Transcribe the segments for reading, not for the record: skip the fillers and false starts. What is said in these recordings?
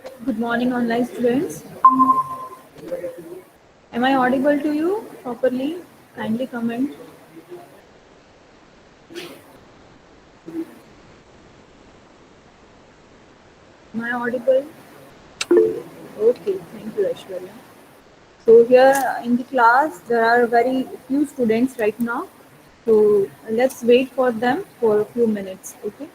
Good morning, online students. Am I audible to you properly? Kindly comment. Am I audible? Okay, thank you, Aishwarya. So here in the class, there are very few students right now. So let's wait for them for a few minutes. Okay.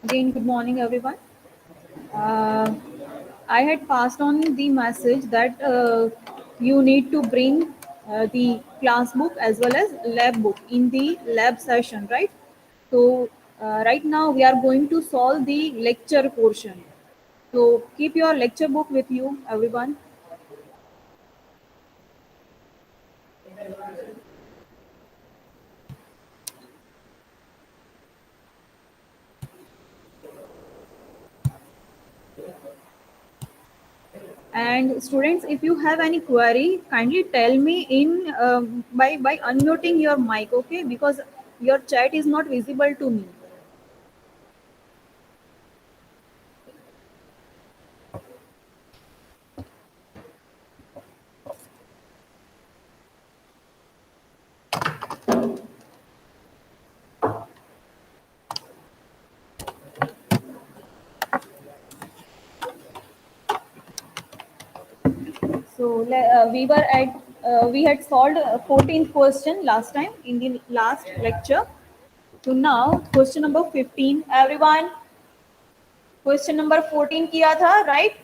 Again, good morning, everyone. Uh, I had passed on the message that you need to bring the class book as well as lab book in the lab session, right? So, right now we are going to solve the lecture portion. So, keep your lecture book with you, everyone. And students, if you have any query, kindly tell me in by unmuting your mic, okay? Because your chat is not visible to me. So we had solved 14th question last time in the last lecture. So now question number 15 everyone. Question number 14 किया था right?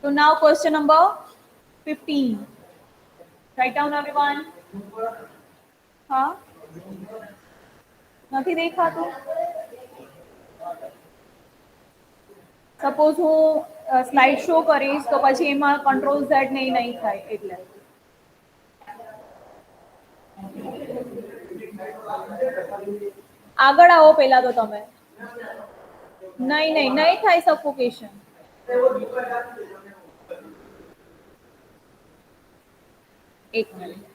So now question number 15. Write down everyone. हाँ નથી દેખાતું. Suppose હું slide show કરીશ તો પછી એમાં કંટ્રોલ ઝેડ ને નહીં થાય એટલે આગળ આવો પહેલા તો તમે. નહીં નહીં નહીં થાય સફોકેશન. એક minute.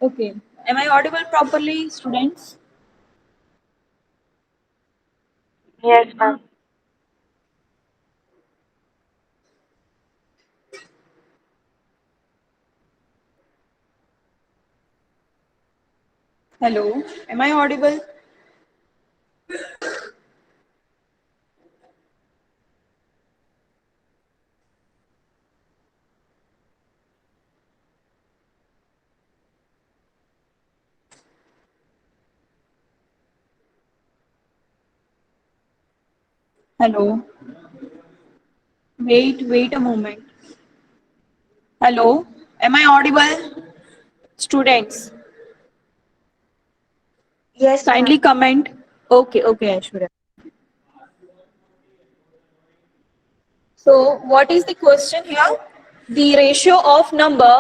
Okay. Am I audible properly, students? Yes, ma'am. Hello. Am I audible? Hello. Wait a moment. Hello. Am I audible? Students, Yes, kindly ma'am. comment. Okay, Aishwarya. So, what is the question here? The ratio of number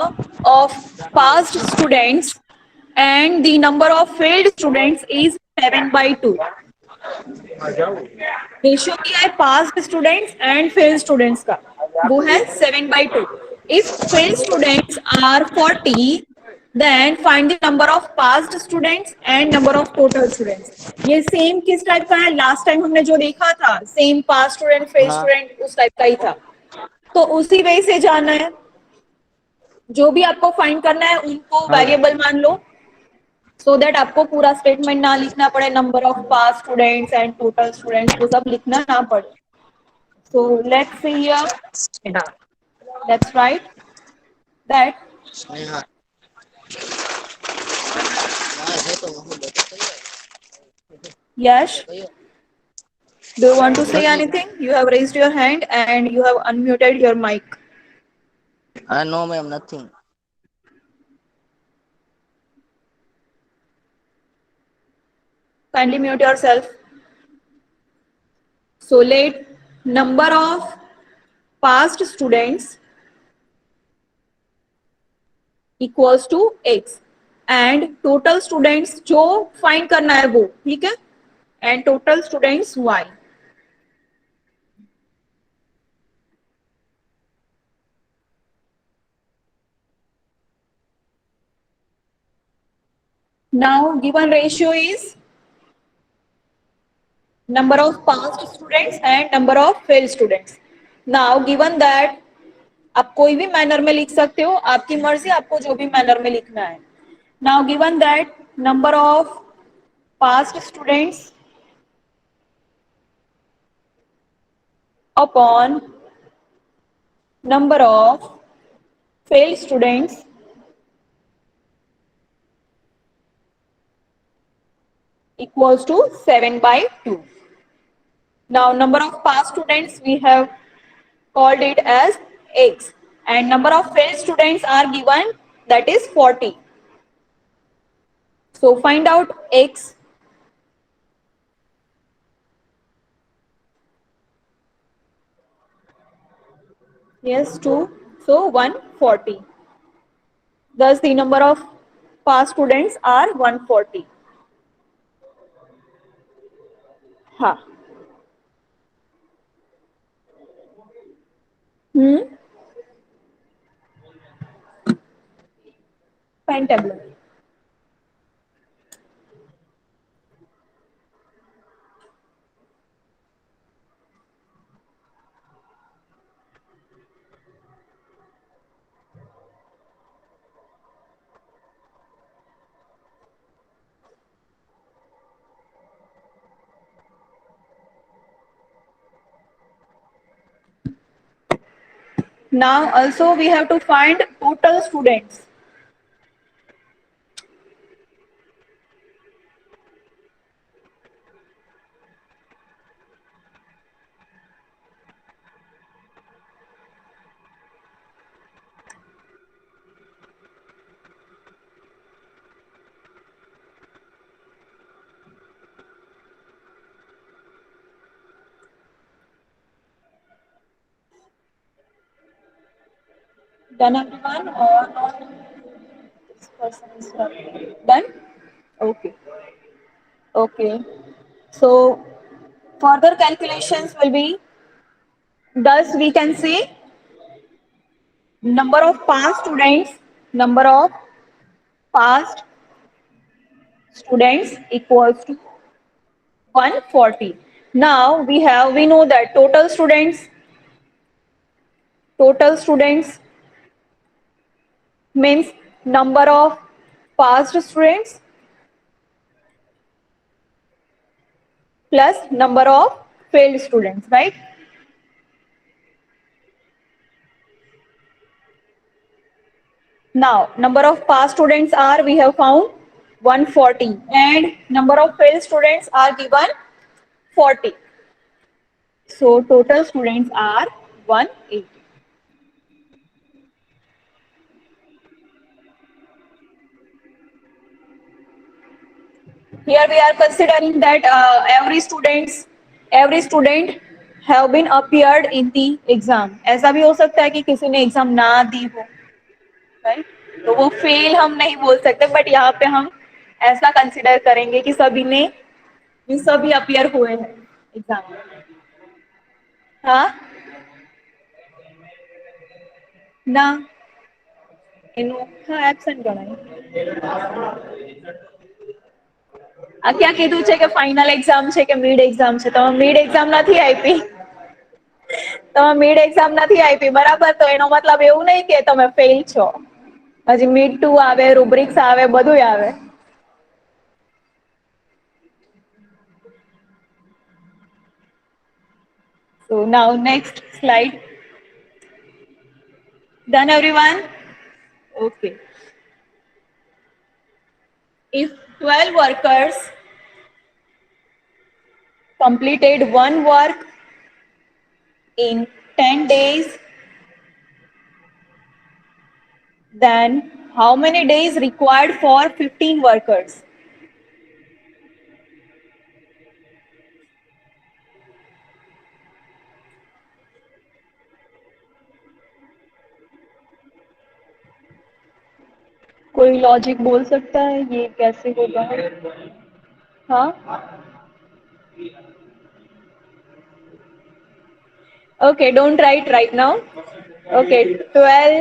of passed students and the number of failed students is 7/2. Ratio क्या है passed students and fail students का वो है 7/2. If fail students are 40 then find the number of passed students and number of total students. ये same किस type का है last time हमने जो देखा था सेम पास स्टूडेंट फेल हाँ स्टूडेंट उस टाइप का ही था. तो उसी वे से जाना है. जो भी आपको फाइंड करना है उनको हाँ वेरिएबल मान लो सो दैट आपको पूरा स्टेटमेंट ना लिखना पड़े number of pass students and total students वो सब लिखना ना पड़े. So let's see here. Let's write that. Sneha Yash, do you want to say નથી anything? You have raised your hand and you have unmuted your mic. No ma'am nothing. Kindly mute yourself. So let number of past students equals to x and total students जो find करना है वो ठीक है and total students y. Now given ratio is number of passed students and number of failed students. Now given that आप कोई भी manner में लिख सकते हो आपकी मर्जी आपको जो भी मैनर में लिखना है. Now given that number of past students upon number of failed students equals to 7 by 2. Now number of passed students we have called it as x, and number of failed students are given, that is 40. So find out x. Yes, 2. So 140. Thus the number of passed students are 140. Ha. Hmm. Pentablet. Now also we have to find total students. Done everyone or not? This person is not. Done? Okay. Okay. So further calculations will be, thus we can say number of past students equals to 140. Now we know that total students means number of past students plus number of failed students, right? Now number of past students are, we have found 140, and number of failed students are given 40. So total students are 180. Here we are considering that every student have been appeared in the exam. ऐसा भी हो सकता है कि किसी ने exam ना दी हो, राइट? तो वो फेल हम नहीं बोल सकते, बट यहाँ पे हम ऐसा कंसिडर करेंगे कि सभी अपियर हुए हैं एग्जाम में. हाँ ના એનું હા એબસેન્ટ ગણાય. આ ક્યાં કીધું છે કે ફાઇનલ એક્ઝામ છે કે મિડ એક્ઝામ છે? તમે મિડ એક્ઝામ નથી આપી, તમે મિડ એક્ઝામ નથી આપી, બરાબર? તો એનો મતલબ એવું નહીં કે તમે ફેલ છો. હજી મિડ 2 આવે, રૂબ્રિક્સ આવે, બધું આવે. So now next slide. Done everyone? Okay. If 12 workers completed one work in 10 days, then how many days required for 15 workers? कोई लॉजिक बोल सकता है ये कैसे होगा? हाँ, okay, don't write right now. Okay, 12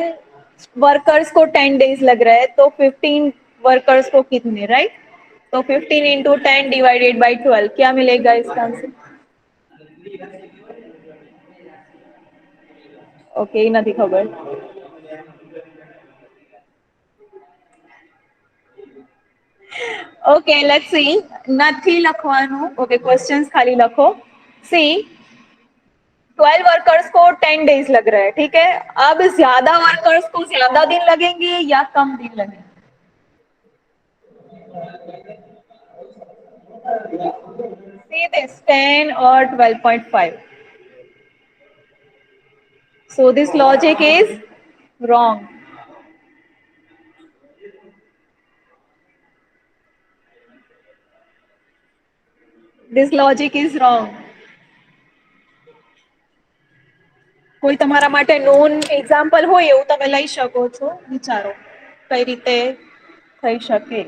workers को 10 डेज लग रहा है, तो 15 वर्कर्स को कितने, राइट? तो 15 इंटू 10 डिवाइडेड बाई 12 क्या मिलेगा इसका आंसर? ओके, નથી ખબર. Okay, let's C. નથી લખવાનું. ઓકે, ક્વેશ્ચન્સ ખાલી લખો. સી, 12 वर्कर्स को 10 डेज लग रहे हैं, ठीक है। अब ज्यादा वर्कर्स को ज्यादा दिन लगेंगे या कम दिन लगेंगे? See this 10 or 12.5. So this logic is wrong. This logic is wrong. કોઈ તમારા માટે નોન એક્ઝામ્પલ હોય એવું તમે લઈ શકો છો, વિચારો કઈ રીતે થઈ શકે.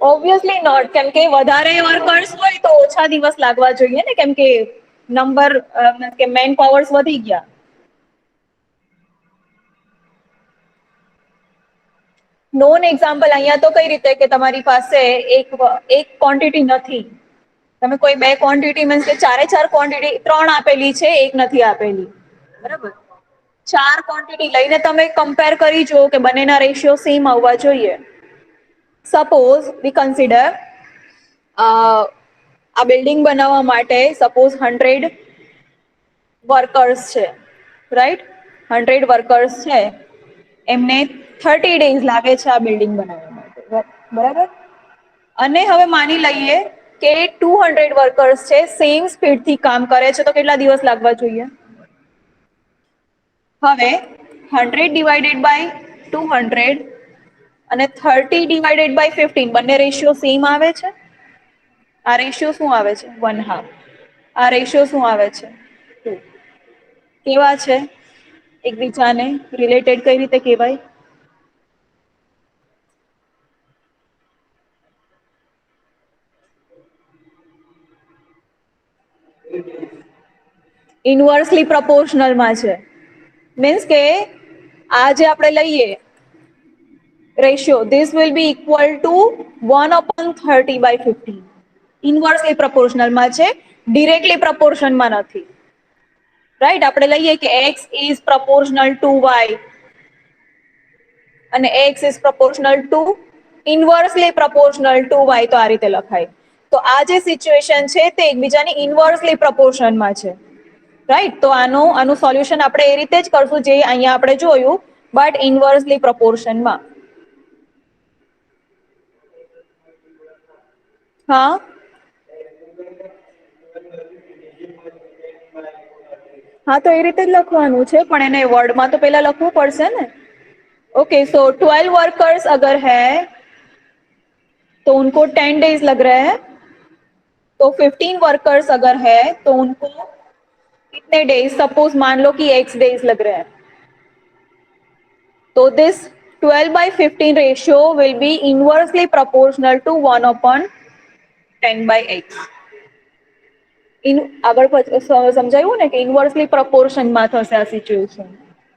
ઓબ્વિયસલી નોટ, કેમ કે વધારે વર્કર્સ હોય તો ઓછા દિવસ લાગવા જોઈએ ને, કેમ કે નંબર કે મેન પાવર્સ વધી ગયા. નોન એક્ઝામ્પલ અહીંયા તો કઈ રીતે કે તમારી પાસે એક ક્વોન્ટિટી નથી, તમે કોઈ બે ક્વોન્ટિટી મીન્સ કે ચારે ચાર ક્વોન્ટિટી, ત્રણ આપેલી છે એક નથી આપેલી, બરાબર. ચાર ક્વોન્ટિટી લઈને તમે કમ્પેર કરી જુઓ કે બંનેના રેશિયો સેમ આવવા જોઈએ. સપોઝ વી કન્સિડર આ બિલ્ડિંગ બનાવવા માટે સપોઝ 100 વર્કર્સ છે, રાઈટ. 100 વર્કર્સ છે, એમને 30 days લાગે છે આ બિલ્ડિંગ બનાવવા માટે, બરાબર. અને હવે માની લઈએ કે 200 વર્કર્સ છે, સેમ સ્પીડ થી કામ કરે છે, તો કેટલા દિવસ લાગવા જોઈએ? હવે 100 ડિવાઇડેડ બાય 200 અને 30 ડિવાઇડેડ બાય 15 બંને રેશિયો સેમ આવે છે. આ રેશિયો શું આવે છે? 1/2. આ રેશિયો શું આવે છે? 2. કેવા છે એકબીજાને રિલેટેડ? કઈ રીતે કહેવાય? ઇન્વર્સલી પ્રપોર્શનલમાં છે. મીન્સ કે આ જે આપણે લઈએ ratio, this will be equal to 1/30/15. Inversely પ્રપોર્શનલમાં છે, ડિરેક્ટલી પ્રપોર્શનમાં નથી, રાઈટ. આપણે લઈએ કે x is proportional to y અને x is proportional to inversely proportional to y, તો આ રીતે લખાય. તો આ જે સિચ્યુએશન છે તે એકબીજાની ઇન્વર્સલી પ્રપોર્શનમાં છે, રાઈટ. તો આનું સોલ્યુશન આપણે એ રીતે જ કરશું જે અહીંયા આપણે જોયું, બટ ઇન્વર્સલી પ્રપોર્શનમાં. હા, હા, તો એ રીતે જ લખવાનું છે, પણ એને વર્ડમાં તો પેલા લખવું પડશે ને. ओके, सो 12 वर्कर्स अगर है तो उनको 10 days लग रहे हैं, तो 15 वर्कर्स अगर है तो उनको कितने डेज, सपोज मान लो कि x डेज लग रहे हैं, तो this 12/15 ratio will be inversely proportional to 1/10/x. આગળ સમજાયું ને કે ઇન્વર્સલી પ્રપોર્શનમાં થશે આ સિચ્યુએશન,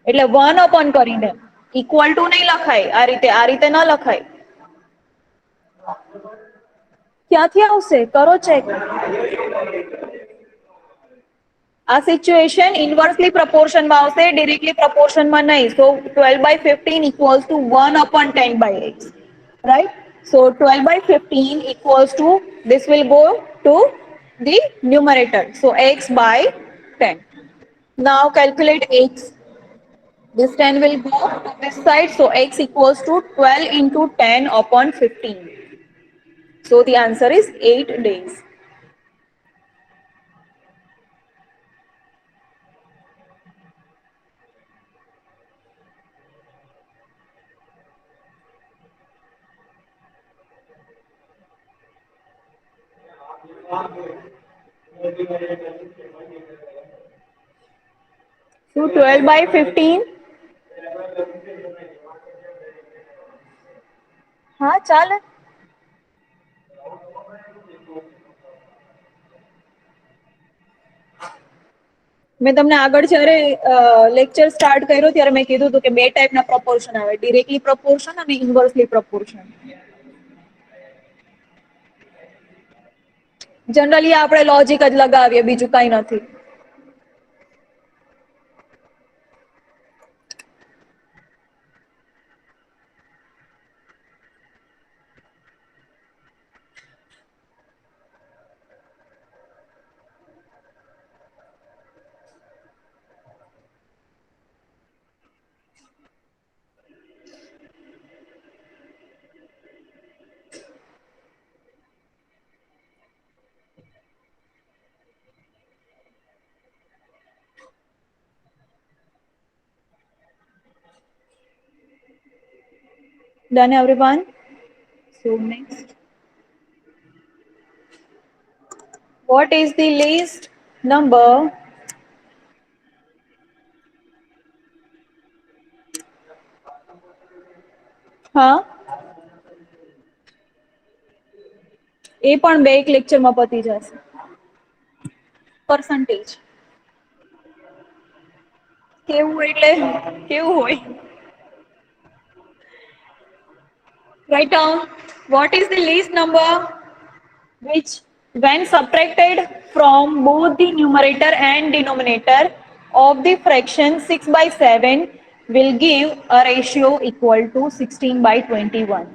એટલે 1/, કરીને ઇક્વલ ટુ નહીં લખાય, આ રીતે ન લખાય. ક્યાંથી આવશે? કરો ચેક. આ સિચ્યુએશન ઇન્વર્સલી પ્રપોર્શનમાં આવશે, ડિરેક્ટલી પ્રપોર્શનમાં નહીં. સો 12/15 equals to 1/10/x, right. So 12/15 equals to, this will go to the numerator, so x by 10. Now calculate x. This 10 will go to this side, so x equals to 12 into 10 upon 15. So the answer is 8 days. So 12/15 હા ચાલે. મેં તમને આગળ જયારે lecture start કર્યો ત્યારે મેં કીધું હતું કે બે ટાઈપના પ્રપોર્શન આવે, ડિરેક્ટલી પ્રપોર્શન અને ઇન્વર્સલી પ્રપોર્શન. જનરલી આપણે લોજિક જ લગાવીએ, બીજું કઈ નથી. Done everyone? So next. What is the least number? હા એ પણ બે એક લેક્ચરમાં પતી જશે. પર્સન્ટેજ કેવું એટલે કેવું હોય? Write down what is the least number which, when subtracted from both the numerator and denominator of the fraction 6 by 7, will give a ratio equal to 16 by 21.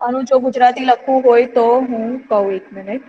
આનું જો ગુજરાતી લખવું હોય તો હું કહું, એક મિનિટ.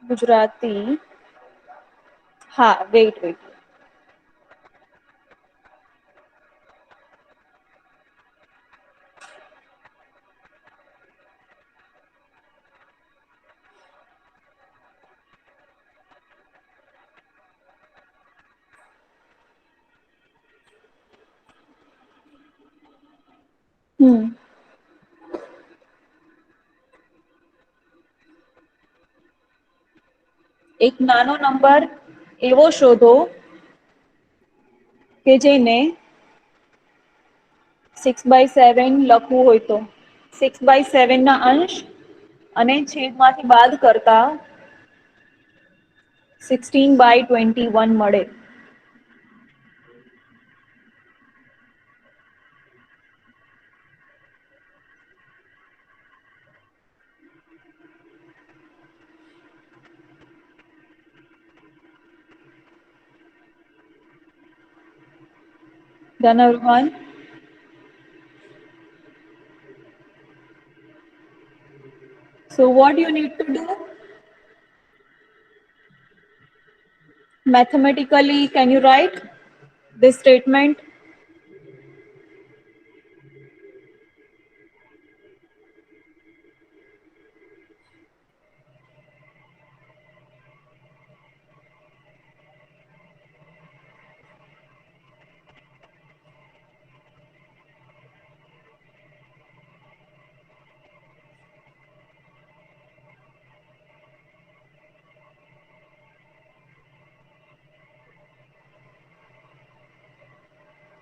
ગુજરાતી. હા, વેઇટ વેઇટ. એક નાનો નંબર એવો શોધો કે જેને 6/7 લખવું હોય તો 6/7 ના અંશ અને છેદમાંથી બાદ કરતા 16/21 મળે. Done everyone? So what you need to do? Mathematically, can you write this statement?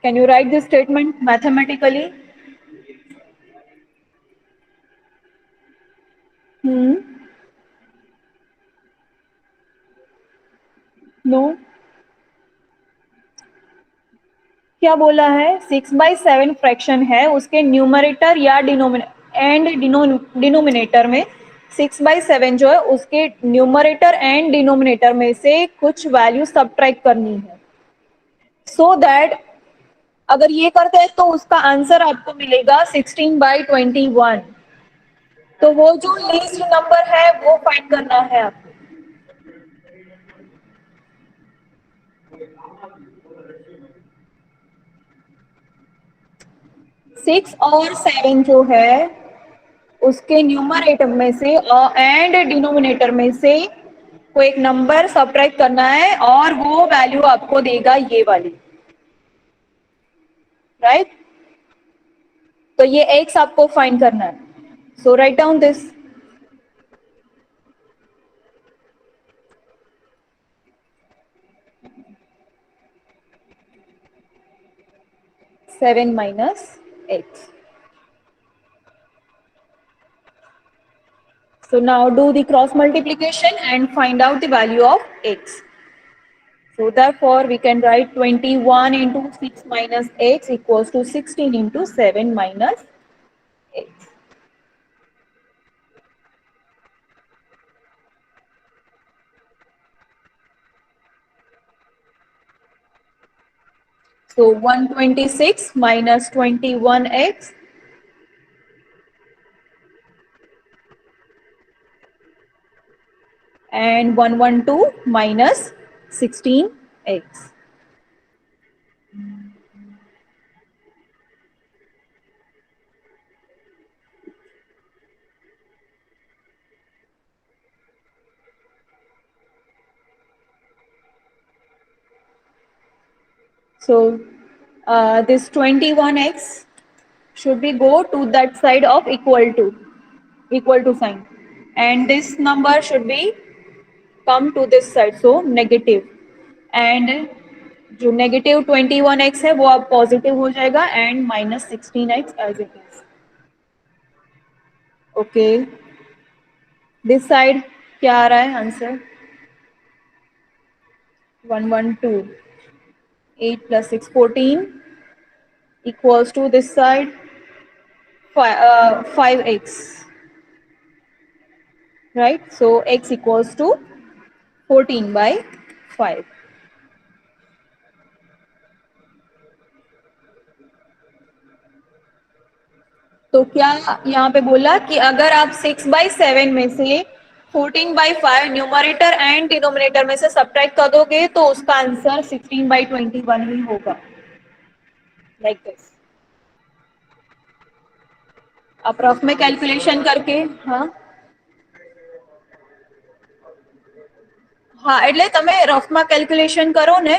Can you write this statement mathematically? No. क्या बोला है? 6/7 फ्रैक्शन है, उसके न्यूमरेटर या डिनोमिनेटर में 6/7 जो है उसके न्यूमरेटर एंड डिनोमिनेटर में से कुछ वैल्यू सब्ट्रैक्ट करनी है, सो दैट अगर ये करते हैं तो उसका आंसर आपको मिलेगा 16/21. तो वो जो लीस्ट नंबर है वो फाइंड करना है आपको। 6 और 7 जो है उसके न्यूमरेटर में से एंड डिनोमिनेटर में से कोई एक नंबर सब्ट्रैक्ट करना है और वो वैल्यू आपको देगा ये वाली, राइट। तो ये एक्स आपको फाइंड करना है। So write down this. 7 minus x. So now do the cross multiplication and find out the value of x. So therefore we can write 21 into 6 minus x equals to 16 into 7 minus x. So 126 minus 21x and 112 minus 16x. So this 21x should be go to that side of equal to sign, and this number should be come to this side, so negative, and जो negative 21x है वो अब positive हो जाएगा and -16x as it is. Okay, this side क्या आ रहा है answer? 112, 8 plus 6 14 equals to this side 5x, right? So x equals to 14 by 5. तो क्या यहाँ पे बोला कि अगर आप 6/7 में से 14/5 न्यूमरेटर एंड डिनोमिनेटर में से सब्ट्रैक्ट कर दोगे तो उसका आंसर 16/21 ही होगा, लाइक दिस। आप रफ में कैलकुलेशन करके, हाँ हाँ, એટલે તમે રફમાં કેલ્ક્યુલેશન કરો ને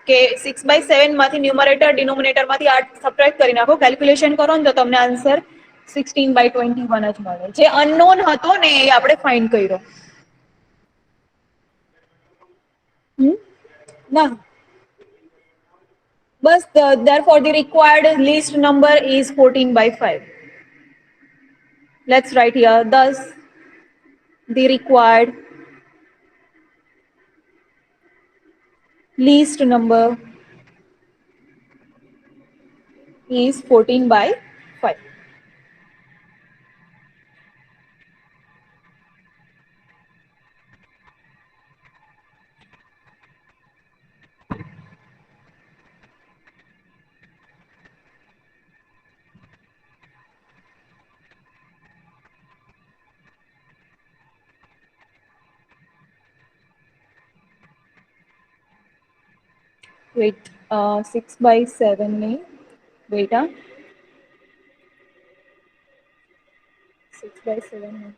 કે 6/7 માંથી ન્યુમરેટર ડિનોમિનેટર માંથી 8 સબટ્રેક્ટ કરી નાખો, કેલ્ક્યુલેશન કરો ને તો તમને આન્સર 16/21 જ મળે। જે અનનોન હતો ને એ આપણે ફાઇન્ડ કર્યો। ના, બસ therefore the required least number is 14/5. Let's write here, thus the required least number is 14/5. Wait, 6/7 में, wait, 6/7 में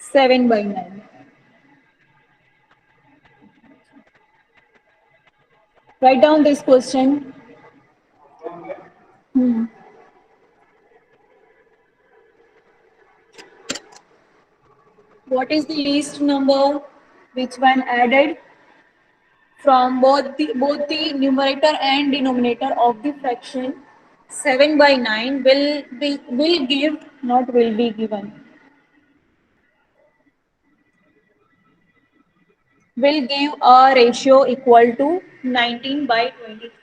7/9. Write down this question. What is the least number which when added from both the numerator and denominator of the fraction 7/9 will give, not will be given, will give a ratio equal to 19/23.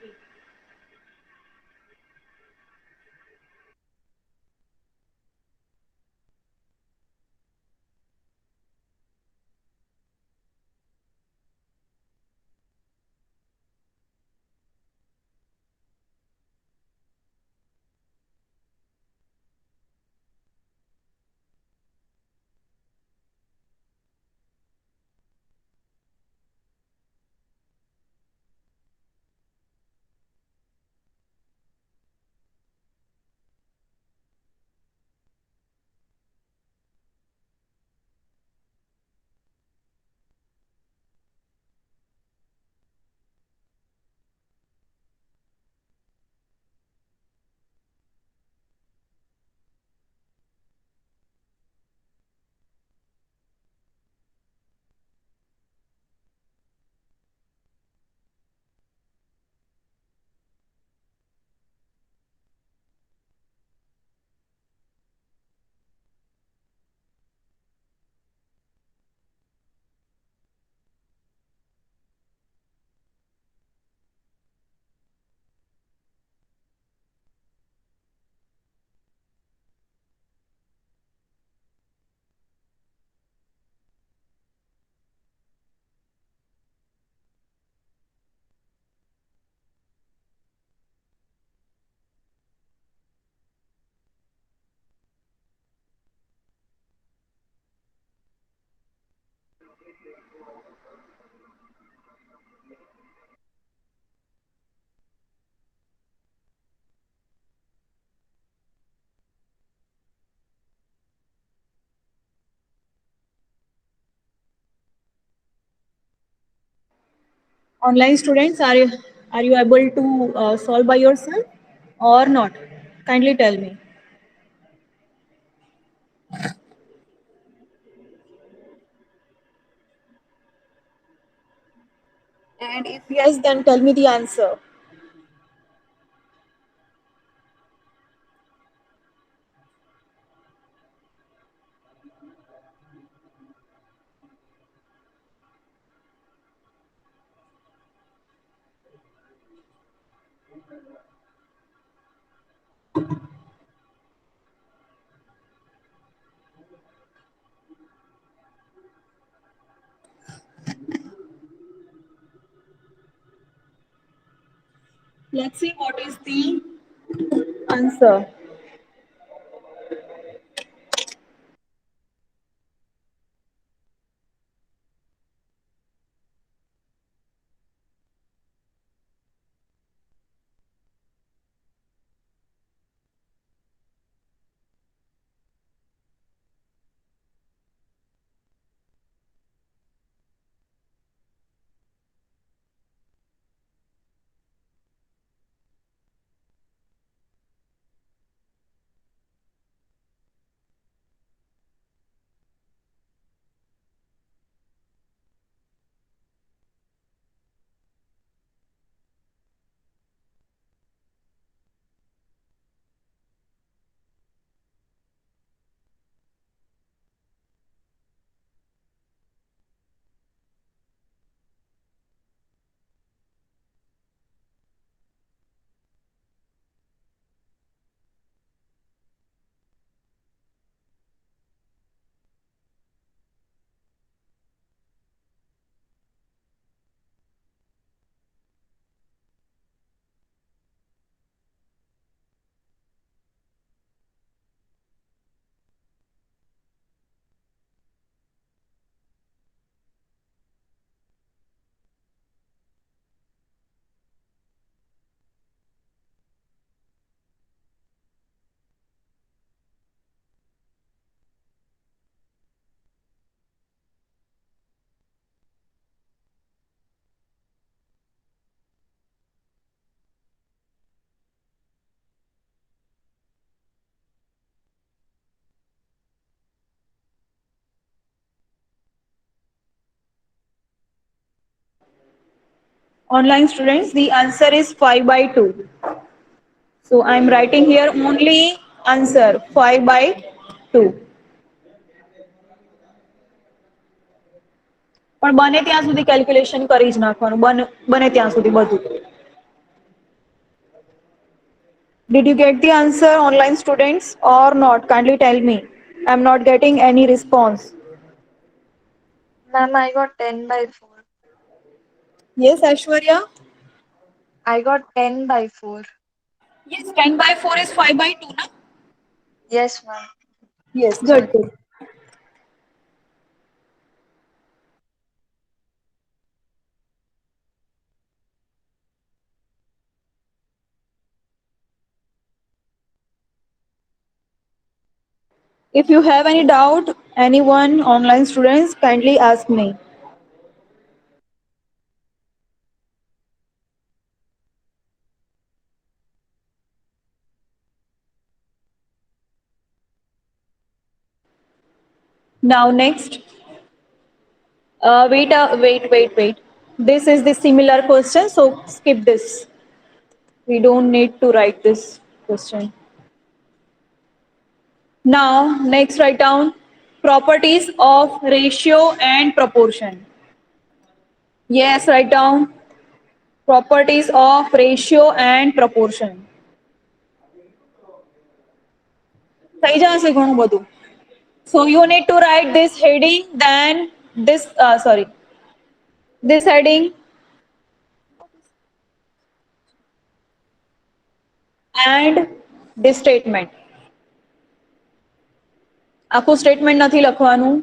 Online students, are you able to solve by yourself or not? Kindly tell me. And if yes, then tell me the answer. Let's see what is the answer. Online students, the answer is 5 by 2. So I'm writing here only answer 5 by 2. પણ બને ત્યાં સુધી calculation કરી જ નાખવાનું, બને ત્યાં સુધી બધું. Did you get the answer, online students, or not? Kindly tell me. I'm not getting any response. Ma'am, I got 10 by 4. Yes, Aishwarya? I got 10 by 4. Yes, 10 by 4 is 5 by 2, na? Yes, ma'am. Yes, good, good. If you have any doubt, anyone, online students, kindly ask me. Now, next. Wait. This is the similar question, so skip this. We don't need to write this question. Now, next write down properties of ratio and proportion. Yes, write down properties of ratio and proportion. થઈ જશે ઘણું બધું. So you need to write this heading, then this heading and this statement. આખું statement નથી લખવાનું.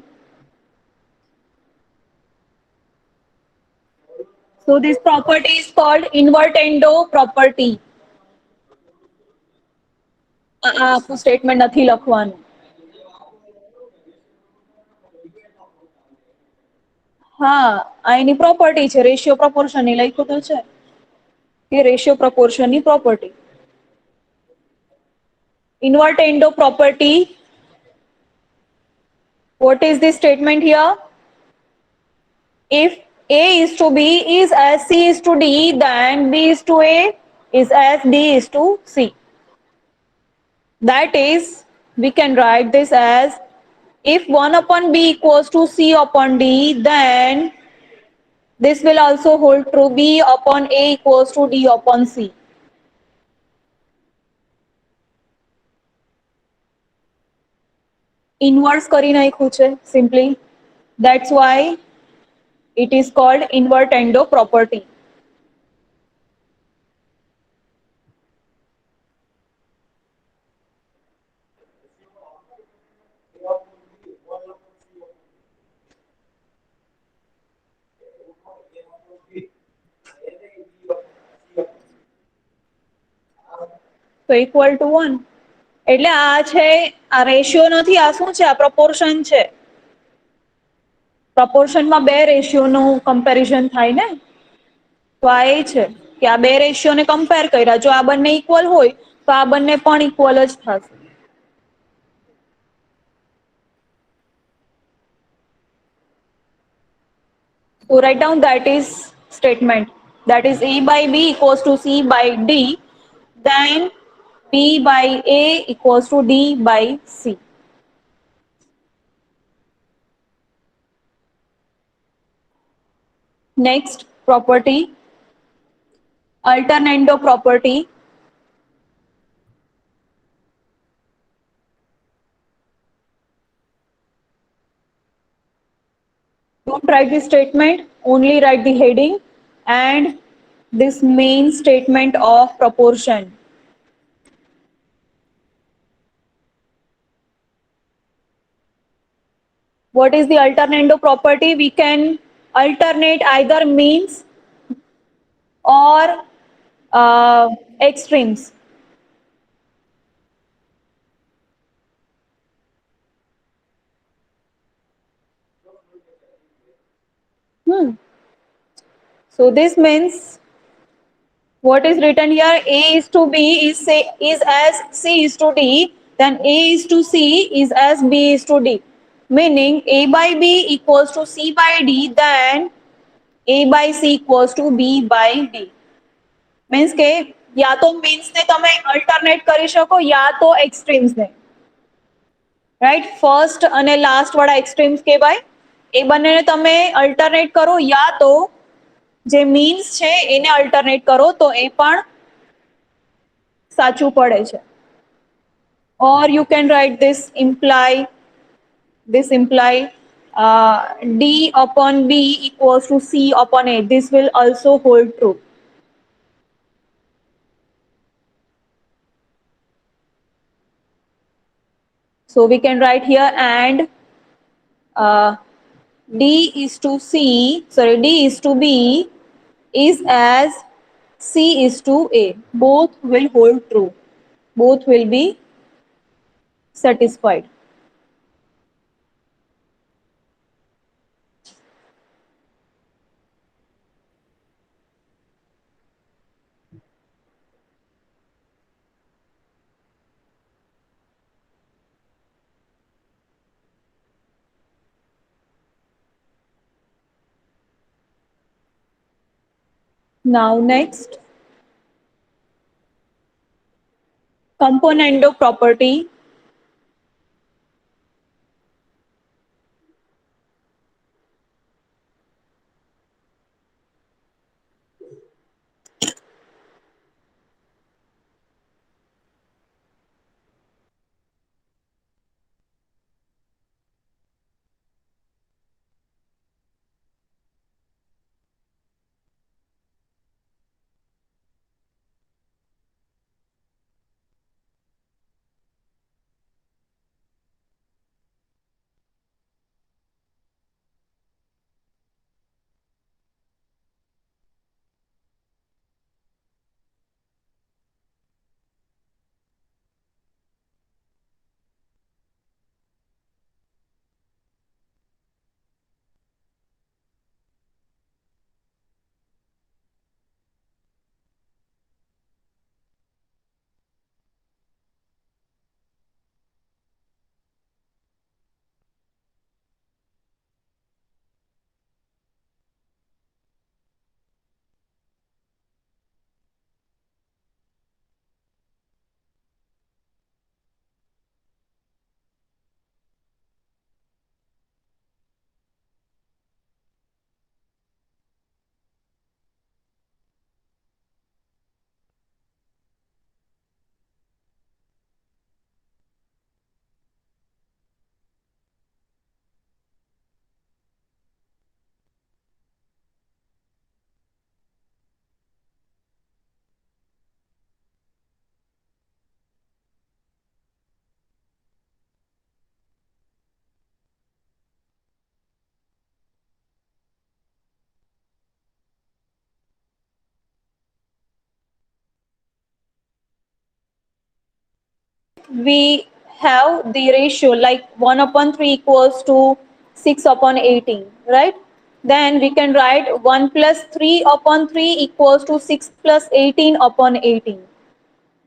So this property is called invertendo property. આખું statement નથી લખવાનું. હા આ એની પ્રોપર્ટી છે, રેશિયો પ્રપોર્શન એ લખ્યું તો છે કે રેશિયો પ્રપોર્શન ની property. Invertendo property. What is the statement here? If A is to B is as C is to D, then B is to A is as D is to C. That is, we can write this as if 1 upon B equals to C upon D, then this will also hold true B upon A equals to D upon C. Inverse કરી નાખ્યું છે simply. That's why it is called invertendo property. So equal to 1. એટલે આ છે, આ ratio નથી, આ શું છે? આ પ્રપોર્શન છે. પ્રપોર્શનમાં બે રેશિયોનું કમ્પેરિઝન થાય ને, તો આ એ છે કે આ બે રેશિયોને કમ્પેર કર્યા, જો આ બંને ઇક્વલ હોય તો આ બંને પણ ઇક્વલ જ થશે. So write down that is statement, that is A by B equals to C by D, then B by A equals to D by C. Next property, alternando property. Don't write the statement, only write the heading and this main statement of proportion. What is the alternando property? We can alternate either means or extremes. So this means what is written here? A is to B is as C is to D, then A is to C is as B is to D. Meaning A by B equals to C by D, then A by C equals to B by D. Means કે યા તો means ને તમે alternate કરી શકો યા તો એક્સ્ટ્રીમ્સ ને, right? First અને last વાળા એક્સ્ટ્રીમ્સ કહેવાય. એ બંનેને તમે અલ્ટરનેટ કરો યા તો જે મીન્સ છે એને અલ્ટરનેટ કરો તો એ પણ સાચું પડે છે. Or you can write this imply D upon B equals to C upon A. This will also hold true. So we can write here and D is to B is as C is to A. Both will hold true. Both will be satisfied. Now next, componendo property. we have the ratio like 1 upon 3 equals to 6 upon 18, right? Then we can write 1 plus 3 upon 3 equals to 6 plus 18 upon 18.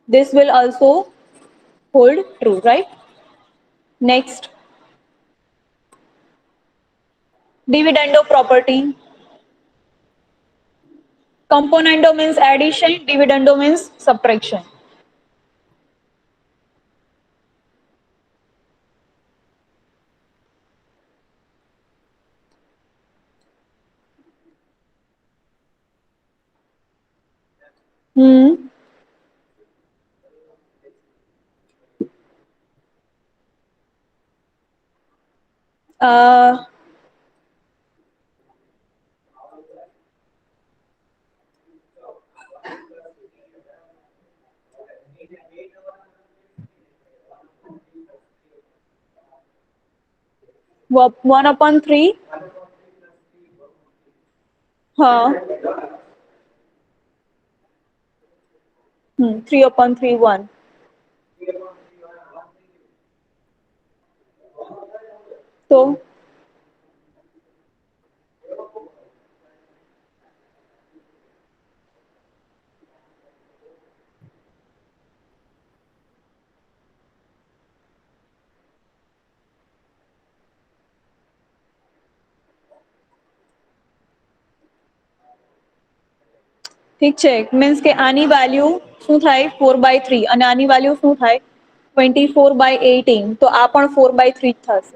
This will also hold true, right? Next, dividendo property. Componendo means addition, dividendo means subtraction. Hmm. Uh, 1 upon 3. Huh. 3 upon 3, 1. So, ઠીક છે means કે આની value શું થાય 4/3 અને આની value શું થાય 24/18 તો આ પણ 4/3 જ થશે.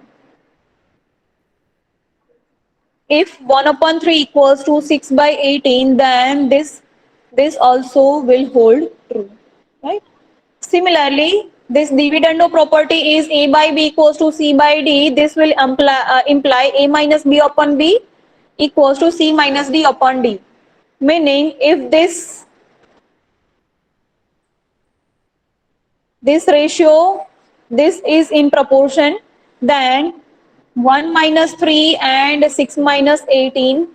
If 1 upon 3 equals to 6/18, then this also will hold true, right? Similarly, this dividendo property is a by b equals to c by d. This will imply a minus b upon b equals to c minus d upon d. Meaning, if this ratio, this is in proportion, then 1 minus 3 and 6 minus 18,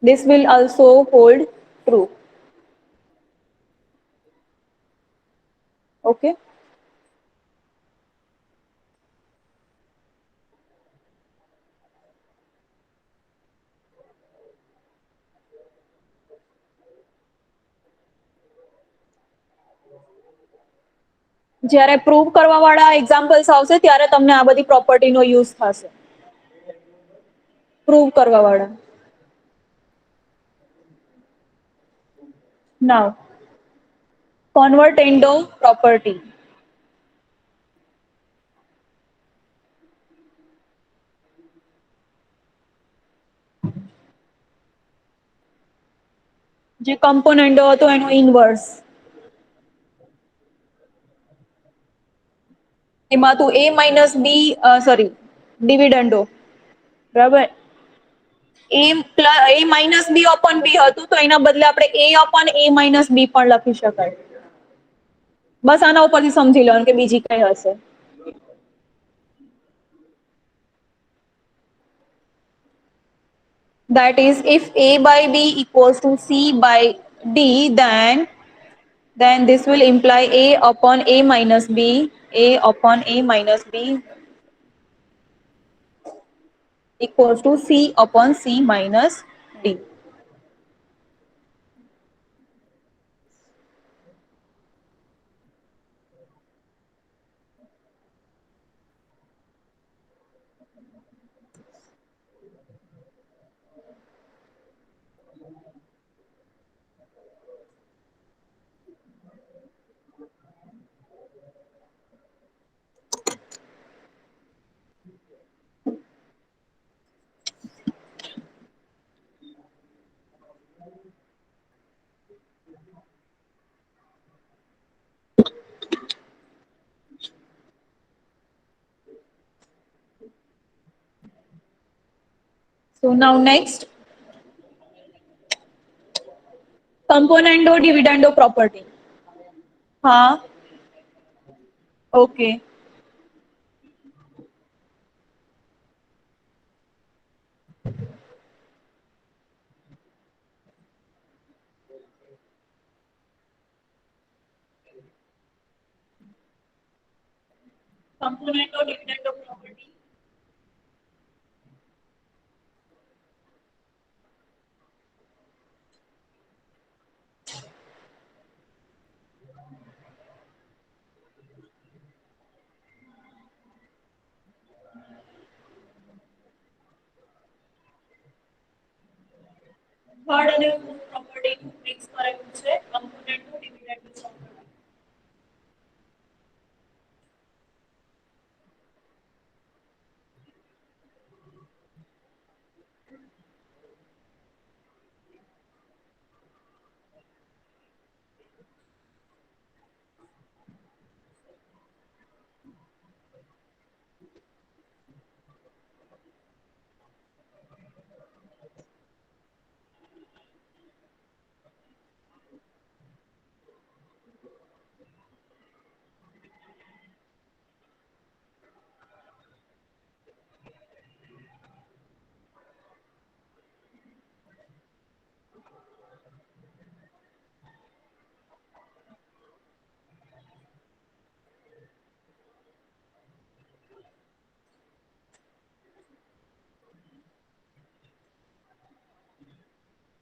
this will also hold true. Okay. જ્યારે prove કરવા વાળા examples આવશે ત્યારે તમને આ બધી પ્રોપર્ટીનો use થશે. Prove કરવા વાળા. નાઉ convertendo property. જે કમ્પોનેન્ડો હતો એનો ઇનવર્સ. એમાં તું a માઇનસ b સોરી ડિવિડન્ડો બરાબર a minus b upon b હતું તો એના બદલે આપણે a upon a minus b પણ લખી શકાય. બસ આના ઉપરથી સમજી લેવાનું કે બીજી કઈ હશે. That is, if a by b equals to c by d, then this will imply a upon a minus b, a upon a minus b equals to c upon c minus d. So now next, componendo dividendo property. हाँ, okay. component or dividend of property. Third અને fourth પ્રોપર્ટીનું mix કરેલું છે component to dividend property.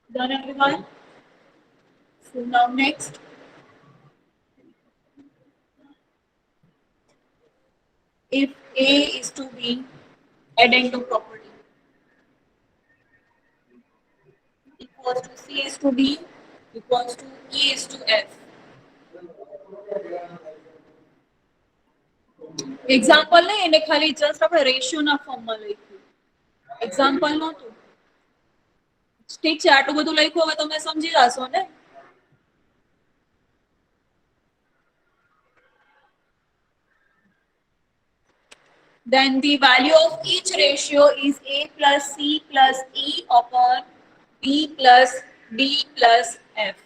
Done everyone? So now next, if A is to be addend to property equals to C is to D equals to E is to F. Example નહીં એને ખાલી just આપણે રેશિયોના ફોર્મમાં લખ્યું example નહોતું ઠીક છે આટલું બધું લખ્યું હવે તમે સમજી જશો ને then the value of each ratio is A plus C plus E upon B plus D plus F.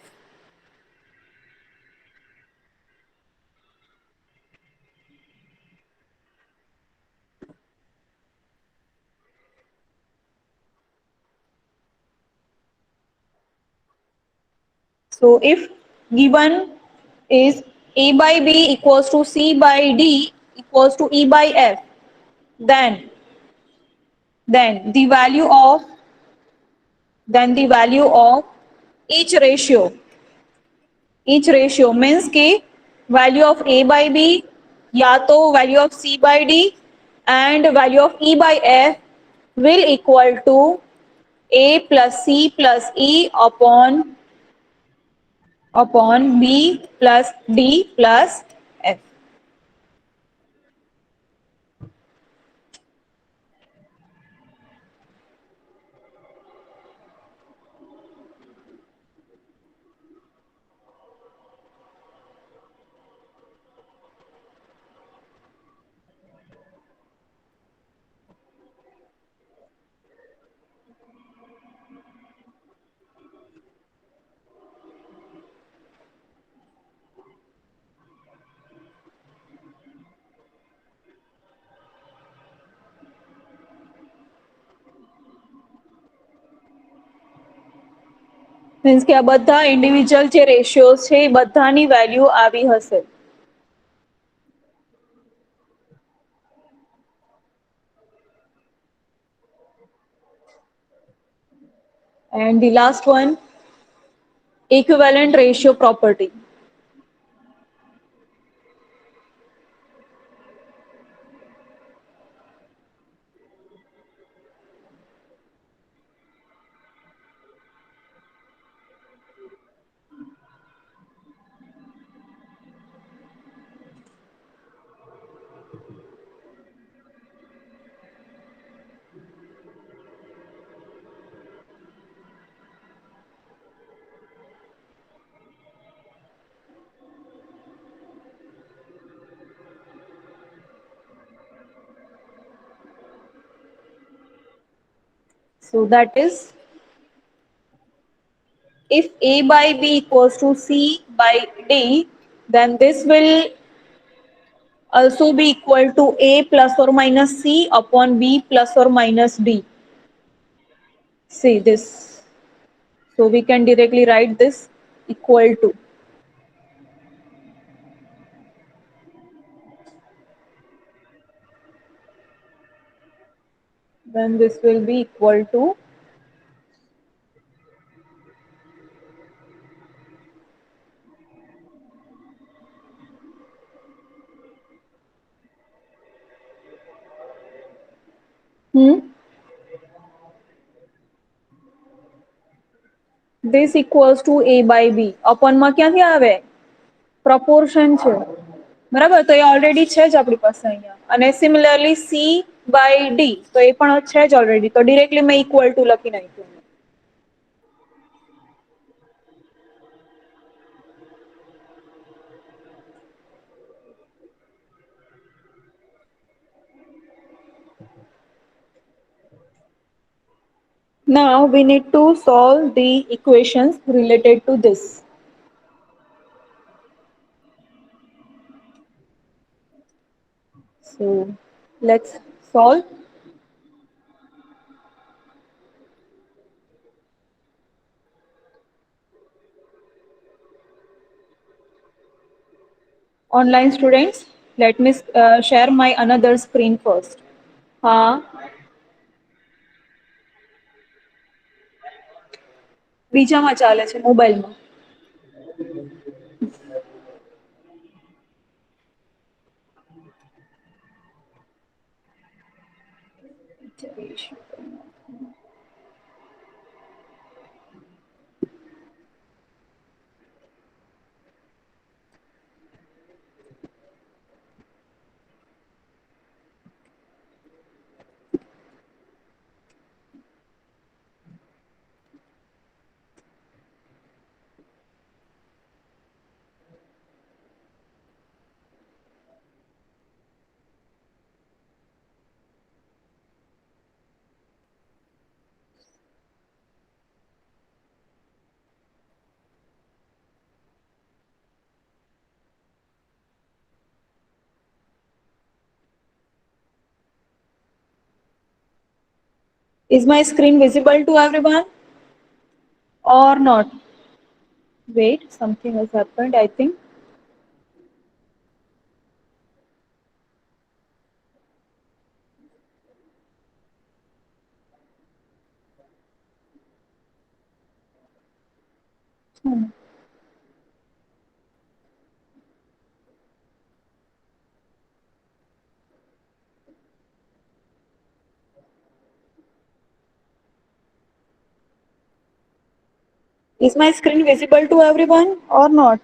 So if given is A by B equals to C by D equals to E by F, then the value of each ratio means कि value of A by B या तो value of C by D and value of E by F will equal to A plus C plus E upon B plus D plus F. Means કે આ બધા individual જે રેશિયોઝ છે એ બધાની value આવી હશે and the last one equivalent ratio property. So that is if A by B equals to C by D, then this will also be equal to A plus or minus C upon B plus or minus D. See this. So we can directly write this equal to. then this will be equal to hmm, this equals to a by b અપોનમાં ક્યાંથી આવે proportion છે બરાબર તો એ already છે જ આપણી પાસે અહીંયા અને સિમિલરલી c by d તો એ પણ છે જ ઓલરેડી તો ડિરેક્ટલી મેં ઇક્વલ ટુ લખી નાખ્યું. Now we need to solve the equations related to this. So let's solve. Online students, let me share my another screen first. हाँ બીજામાં ચાલે છે મોબાઈલમાં. Is my screen visible to everyone or not? Wait, something has happened, I think. Is my screen visible to everyone or not?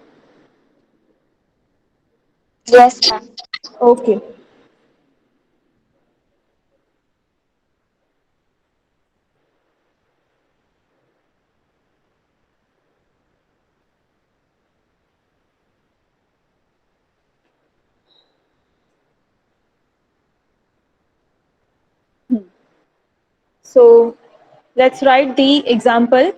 Yes, ma'am. Okay. So let's write the example.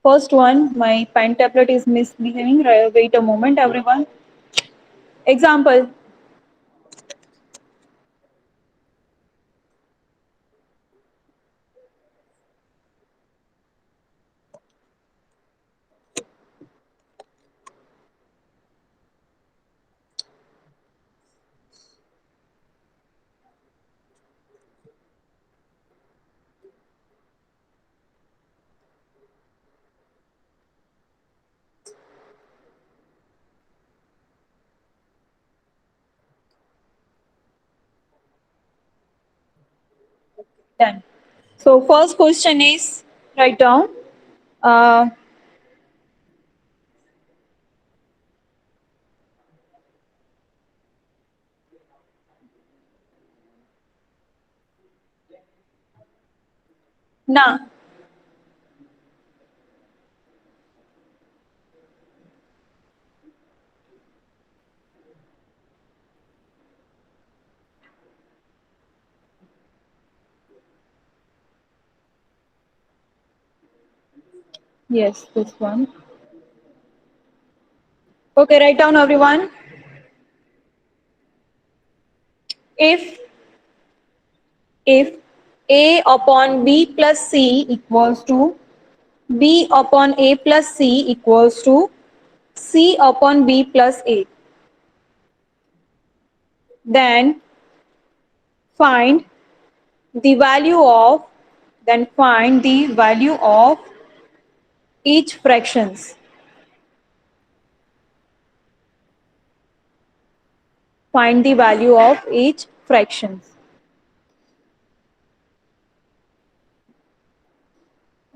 First one, my pen tablet is misbehaving. Wait a moment, everyone. Example. Done. So first question is write down. Uh, na. Yes, this one. Okay, write down everyone. If if a upon b plus c equals to b upon a plus c equals to c upon b plus a. Then find the value of each fractions. Find the value of each fractions.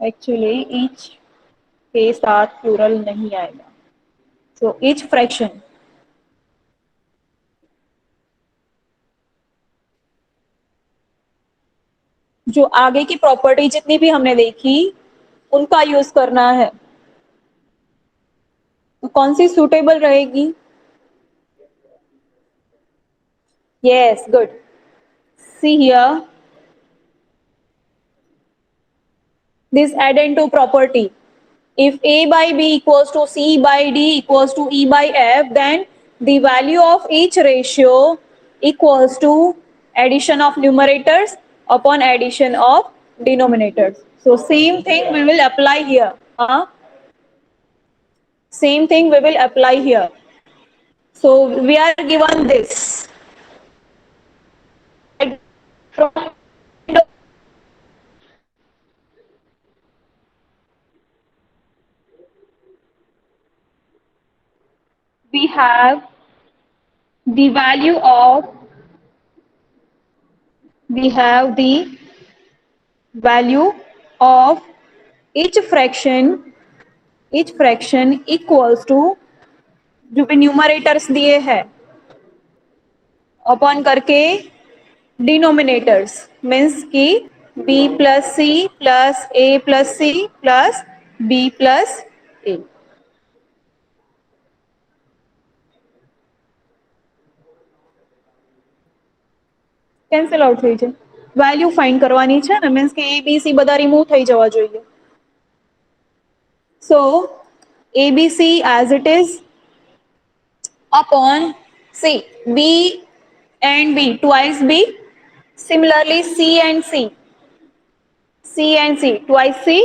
Actually, each के साथ plural नहीं आएगा. So each fraction. जो आगे की property जितनी भी हमने देखी उनका यूज करना है. तो कौन सी सुटेबल रहेगी? Yes, good. See here, this addend property. If a by b equals to c by d equals to e by f, then the value of each ratio equals to addition of numerators upon addition of denominators. So same thing we will apply here. Same thing we will apply here. So we are given this. We have the value of we have the value of each fraction equals to जो भी numerators दिए हैं upon करके denominators means कि b plus c plus a plus c plus b plus a. Cancel out થઈ જાય. Value find કરવાની છે ને મીન્સ કે a b c બધા રિમૂવ થઈ જવા જોઈએ. So abc as it is upon c, b and b twice b, similarly c and c twice c,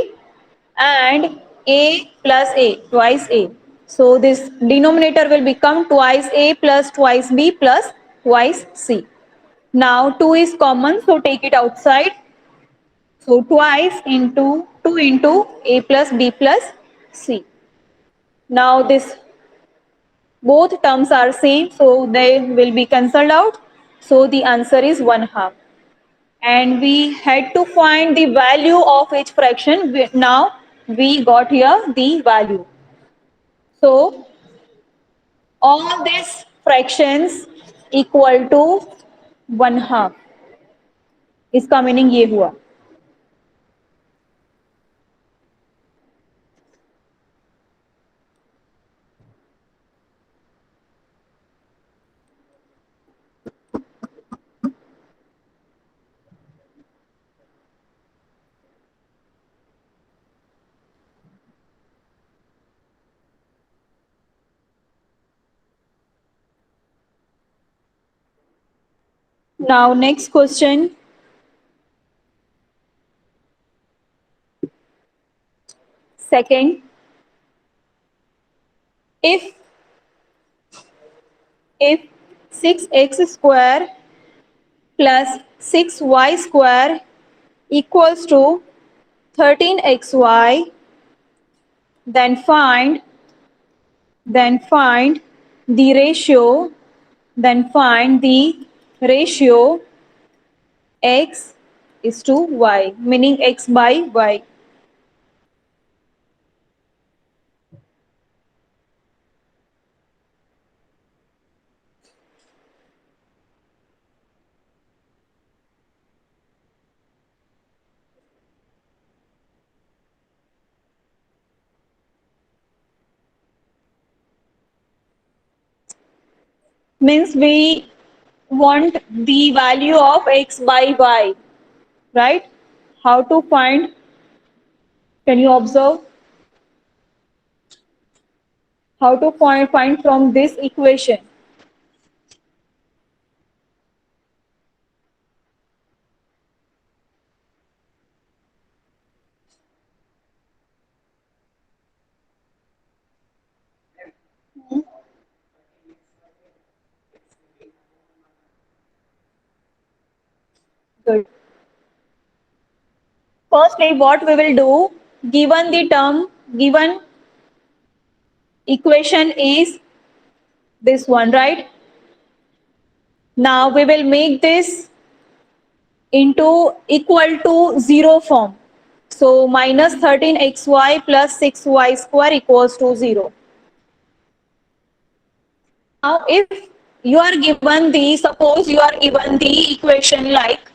and a plus a twice a. So this denominator will become twice a plus twice b plus twice c. Now 2 is common, so take it outside. So twice into 2 into a plus b plus c. Now this both terms are same, so they will be cancelled out. So the answer is 1/2. And we had to find the value of each fraction. Now we got here the value. So all these fractions equal to 1/2. इसका meaning ये हुआ. Now next question. Second, if 6x square plus 6y square equals to 13xy, then find the ratio x is to y, meaning x by y. Means we want the value of x by y, right? How to find? Can you observe? How to find from this equation? Good. Firstly, what we will do, given the term, given equation is this one, right? Now we will make this into equal to 0 form. So minus 13xy plus 6y square equals to 0. Now if you are given the, suppose you are given the equation like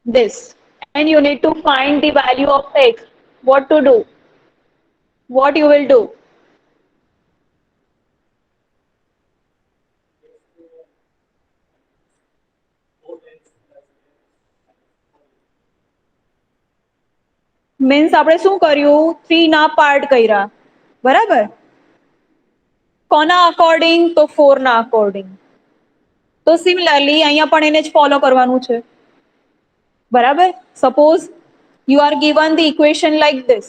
this, and you need to find the value of x, what to do? What you will do? Means આપણે શું કર્યું, 3 ના part કર્યા, બરાબર? કોના according? તો 4 ના according. તો સિમિલરલી અહીંયા પણ એને જ ફોલો કરવાનું છે, બરાબર? Suppose you are given the equation like this,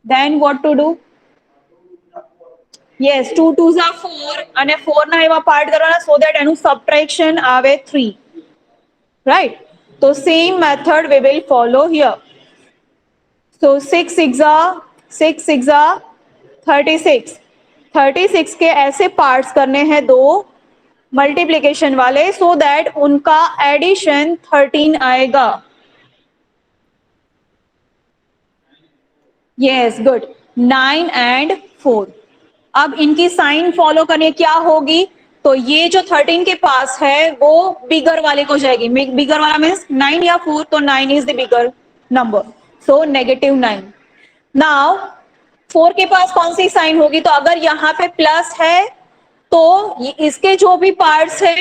then what to do? Yes, 2 2s are 4 અને 4 ના એવા પાર્ટ કરવાના so that એનું સબટ્રેક્શન આવે 3, right? તો same method we will follow here. So 6 6 are 36, 36 के ऐसे पार्ट्स करने हैं दो मल्टीप्लिकेशन वाले, सो दैट उनका एडिशन 13 आएगा. Yes, good. 9 एंड 4. अब इनकी साइन फॉलो करने क्या होगी? तो ये जो 13 के पास है वो बिगर वाले को जाएगी. बिगर वाला मीन्स 9 या 4, तो 9 is the bigger number, so -9. Now 4 के पास कौन सी साइन होगी? तो अगर यहाँ पे प्लस है तो इसके जो भी पार्ट्स है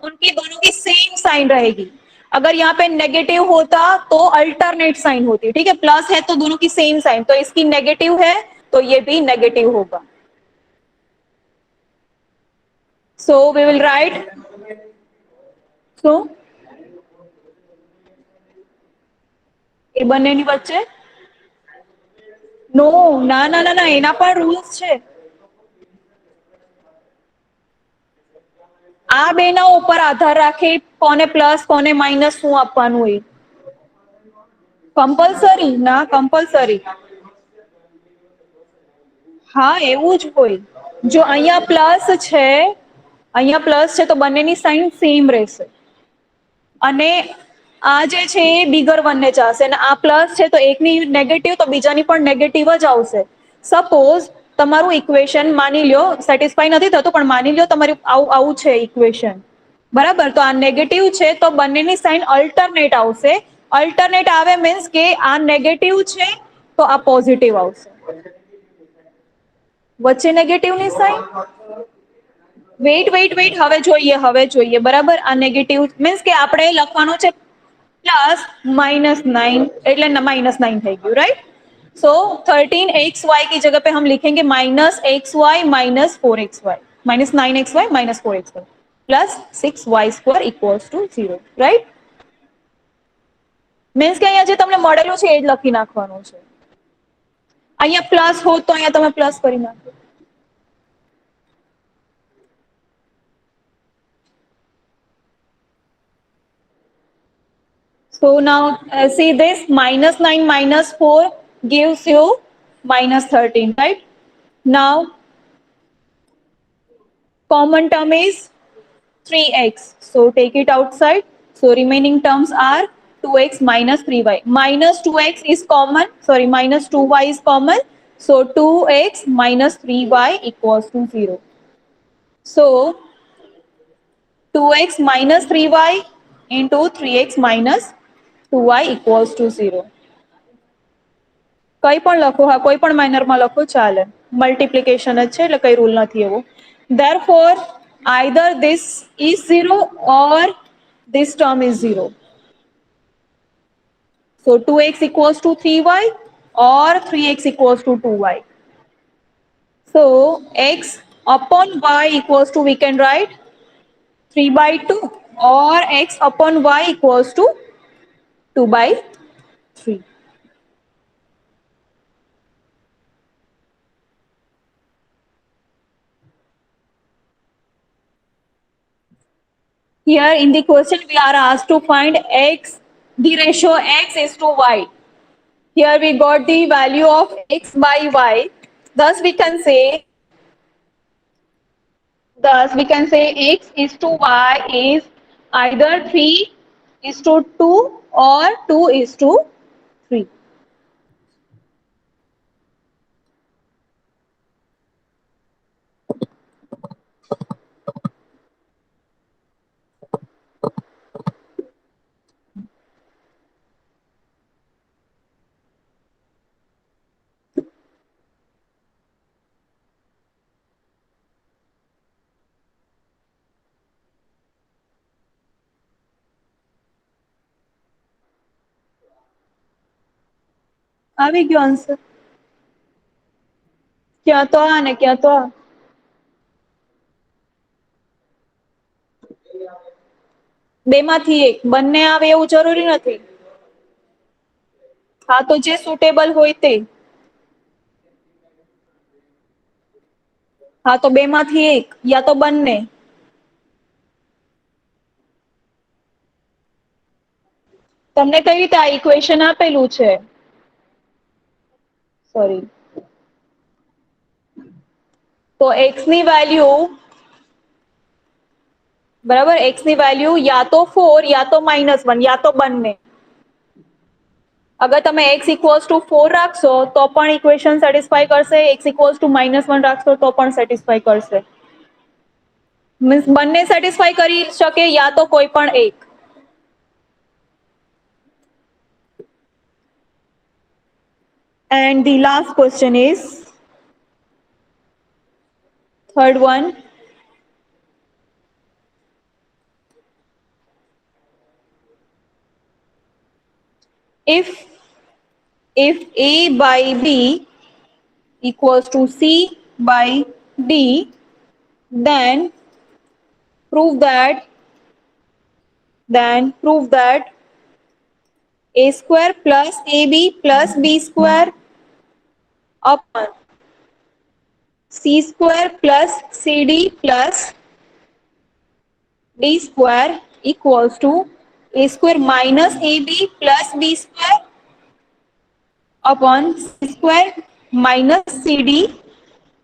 उनकी दोनों की सेम साइन रहेगी. अगर यहाँ पे नेगेटिव होता तो अल्टरनेट साइन होती. ठीक है, प्लस है तो दोनों की सेम साइन, तो इसकी नेगेटिव है तो ये भी नेगेटिव होगा. सो वी विल राइट, सो એ બંનેની વચ્ચે નો, ના ના ના ના, એના પણ રૂલ્સ છે. આ બેના ઉપર આધાર રાખે કોને પ્લસ કોને માઇનસ શું આપવાનું હોય. કમ્પલસરી ના, કમ્પલસરી. હા, એવું જ હોય. જો અહીંયા પ્લસ છે, અહીંયા પ્લસ છે તો બંનેની સાઇન સેમ રહેશે. અને આ જે છે એ બિગર વનને જશે અને આ પ્લસ છે તો એકની નેગેટિવ તો બીજાની પણ નેગેટિવ જ આવશે. સપોઝ તમારું ઇક્વેશન માની લ્યો સેટિસ્ફાઈ નથી થતું, પણ માની લ્યો તમારું આવું આવું છે ઇક્વેશન, બરાબર? તો આ નેગેટિવ છે તો બંનેની સાઇન અલ્ટરનેટ આવશે. અલ્ટરનેટ આવે મીન્સ કે આ નેગેટિવ છે તો આ પોઝિટિવ આવશે. વચ્ચે નેગેટિવની સાઇન, વેઇટ વેઇટ વેઇટ, હવે જોઈએ બરાબર. આ નેગેટિવ મીન્સ કે આપણે લખવાનું છે પ્લસ -9, એટલે -9 થઈ ગયું, राइट? सो 13xy की जगह पे हम लिखेंगे -xy -4xy, -9xy -4xy plus 6y² equals to 0, right? Means કે અહીંયા જે તમને મળેલું છે એ જ લખી નાખવાનું છે. અહીંયા પ્લસ હોત તો અહીંયા તમે પ્લસ કરી નાખો. So now see this, -9 -4 gives you -13, right? Now common term is 3x, so take it outside. So remaining terms are 2x minus 3y. Minus 2x is common, sorry, minus 2y is common. So 2x minus 3y equals to 0. So 2x minus 3y into 3x minus 2y equals to 0. કઈ પણ લખો, હા કોઈ પણ માઇનરમાં લખો ચાલે, multiplication જ છે એટલે કઈ રૂલ નથી એવો. Therefore either this is 0 or this term is 0. So 2x equals to 3y or 3x equals to 2y. So x upon y equals to, we can write 3/2, or x upon y equals to 2/3. Here in the question we are asked to find x, the ratio x is to y. Here we got the value of x by y. Thus we can say x is to y is either 3 is to 2 or 2 is to 3. આવી ગયો answer. ક્યાં તો આ ને ક્યાં તો આ. બેમાંથી એક બંને આવે એવું જરૂરી નથી. હા તો જે સુટેબલ હોય તે. હા તો બેમાંથી એક યા તો બંને. તમને કઈ રીતે આ ઇક્વેશન આપેલું છે? સોરી. તો x ની વેલ્યુ બરાબર x ની વેલ્યુ યા તો 4 યા તો -1 યા તો બંને. અગર તમે x ઇક્વલ્સ ટુ 4 રાખશો તો પણ ઇક્વેશન સેટિસ્ફાય કરશે, x ઇક્વલ્સ ટુ -1 રાખશો તો પણ સેટિસ્ફાય કરશે. મીન્સ બંને સેટિસ્ફાય કરી શકે યા તો કોઈ પણ એક. And the last question is third one. If A by B equals to C by D, then prove that A square plus AB plus B square upon C square plus CD plus D square equals to A square minus AB plus B square upon C square minus CD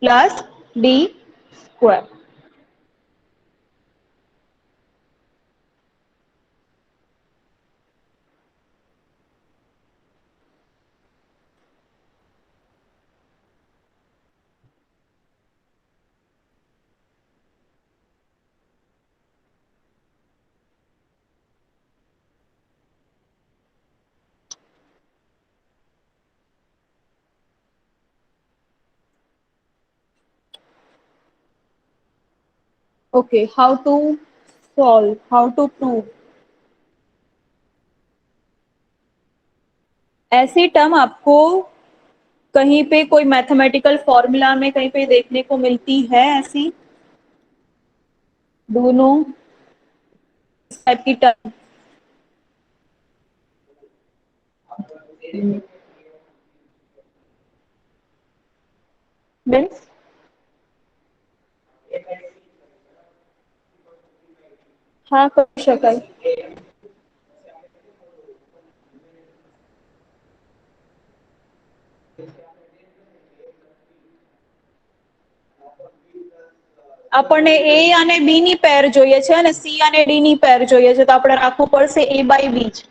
plus D square. Okay, how to solve, how to prove. ऐसी term आपको कहीं पे कोई mathematical formula में कहीं पे देखने को मिलती है ऐसी? दोनों इस टाइप की टर्म मीन्स हाँ કરી શકાય. આપણને A અને B ની પેર જોઈએ છે અને C અને D ની પેર જોઈએ છે તો આપણે રાખવું પડશે A by B જ.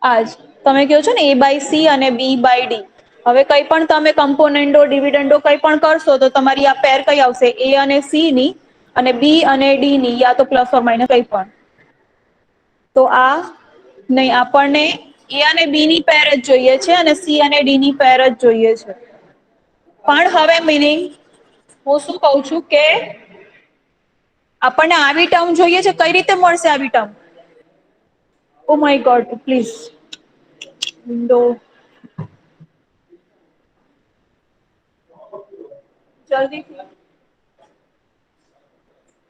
આજ તમે કહો છો ને A by C અને B by D. હવે કઈ પણ તમે કમ્પોનેન્ટો ડિવિડન્ડો કઈ પણ કરશો તો તમારી આ પેર કઈ આવશે A અને C ની અને B અને D ની યા તો પ્લસ ઓર માઇનસ કઈ પણ. તો આ નહીં આપણને A અને B ની પેર જ જોઈએ છે અને C અને D ની પેર જ જોઈએ છે. પણ હવે મીનિંગ હું શું કહું છું કે આપણને આવી ટર્મ જોઈએ છે કઈ રીતે મળશે આવી term? Oh my God please window જલ્દી.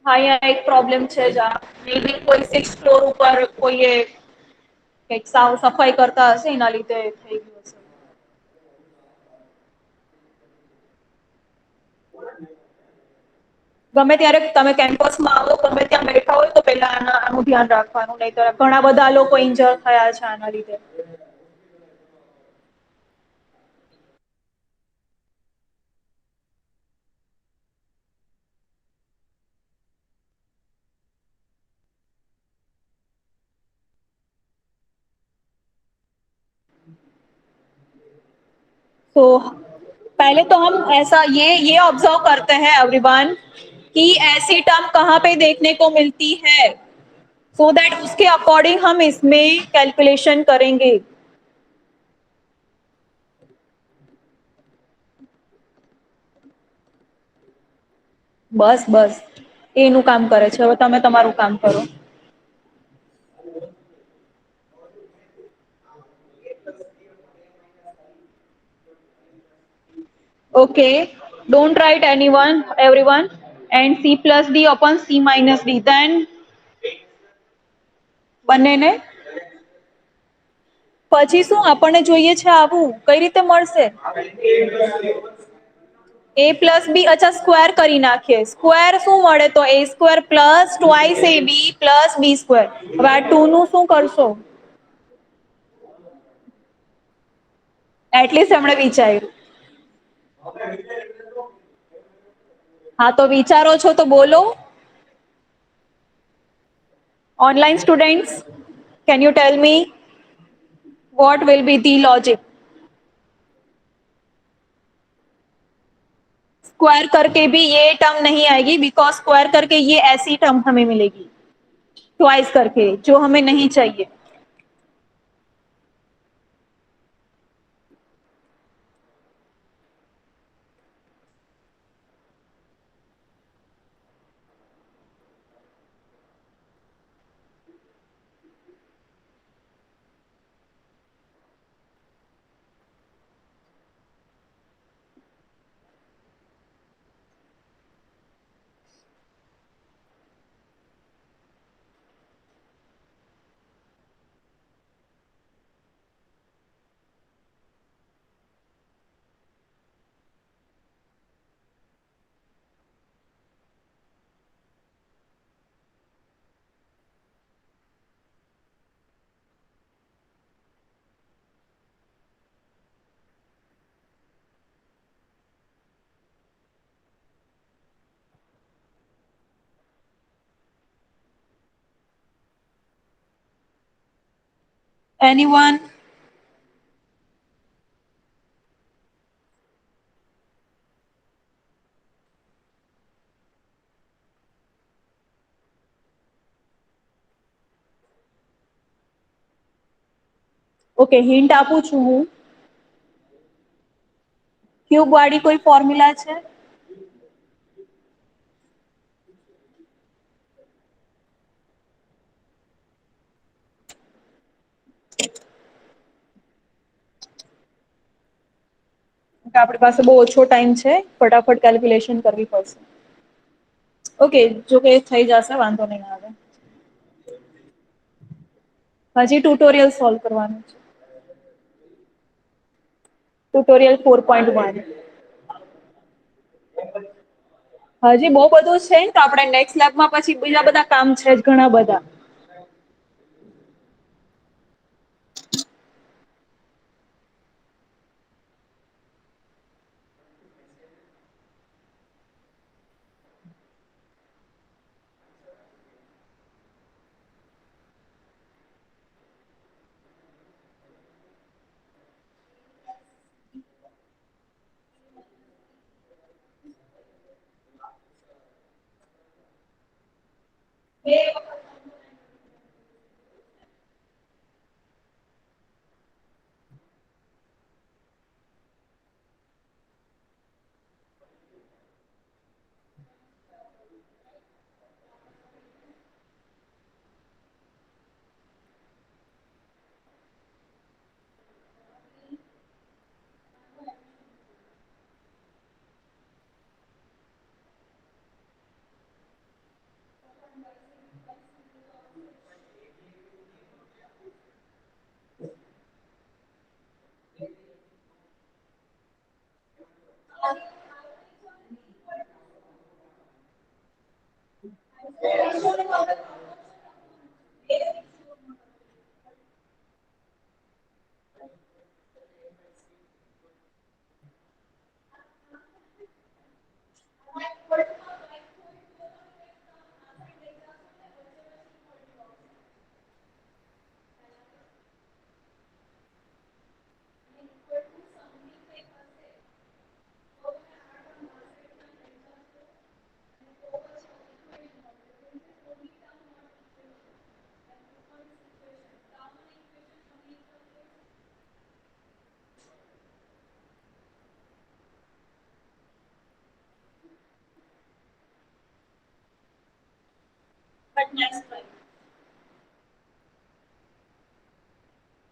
હા અહીંયા એક પ્રોબ્લેમ છે જ આ મે બી કોઈ 6th ફ્લોર ઉપર કોઈએ કંઈક સાવ સફાઈ કરતા હશે એના લીધે થઈ ગયું હશે. ગમે ત્યારે તમે કેમ્પસમાં આવો ગમે ત્યાં બેઠા હોય તો પહેલા આનું ધ્યાન રાખવાનું, નહીંતર ઘણા બધા લોકો ઇન્જર થયા છે આના લીધે. तो पहले तो हम ऐसा ये ऑब्जर्व करते हैं एवरीवन कि ऐसी टर्म कहाँ पे देखने को मिलती है, सो दैट उसके अकॉर्डिंग हम इसमें कैलकुलेशन करेंगे. બસ બસ એનું કામ કરે છે, હવે તમે તમારું કામ કરો. Okay, don't write anyone, everyone, and c plus d upon c minus d. Then બંનેને પછી શું આપણને જોઈએ છે આવું કઈ રીતે મળશે? a પ્લસ બી, અચ્છા સ્ક્વેર કરી નાખીએ. સ્ક્વેર શું મળે તો a square plus twice a b plus b square. હવે આ 2 નું શું કરશો? એટલીસ્ટ એમણે વિચાર્યું. હા તો વિચારો છો તો બોલો. Online students, can you tell me what will be the logic? Square करके भी ये टर्म नहीं आएगी, बिकॉज स्क्वायर करके ये ऐसी टर्म हमें मिलेगी ट्वाइस करके, जो हमें नहीं चाहिए. Anyone? ઓકે, હિન્ટ આપું છું હું. ક્યુબ વાળી કોઈ ફોર્મ્યુલા છે? આપણી પાસે બહુ ઓછો ટાઈમ છે, ફટાફટ કેલ્ક્યુલેશન કરવી પડશે. ઓકે, જો કે થઈ જશે, વાંધો નહીં આવે. હજી ટ્યુટોરિયલ સોલ્વ કરવાનું છે. ટ્યુટોરિયલ 4.1. હજી બહુ બધું છે ને, તો આપણે નેક્સ્ટ લેબમાં પછી બીજા બધા કામ છે જ ઘણા બધા.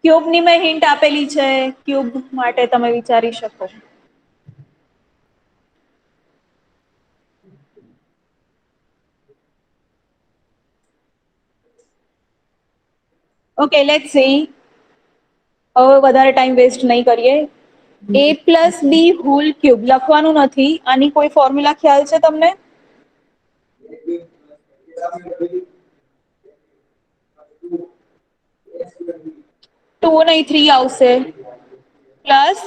ક્યુબની મેં હિન્ટ આપેલી છે, ક્યુબ માટે તમે વિચારી શકો. Okay, let's see. હવે વધારે ટાઈમ વેસ્ટ નહીં કરીએ. a plus b whole cube લખવાનું નથી. આની કોઈ ફોર્મ્યુલા ખ્યાલ છે તમને? 2 નહીં 3 આવશે, પ્લસ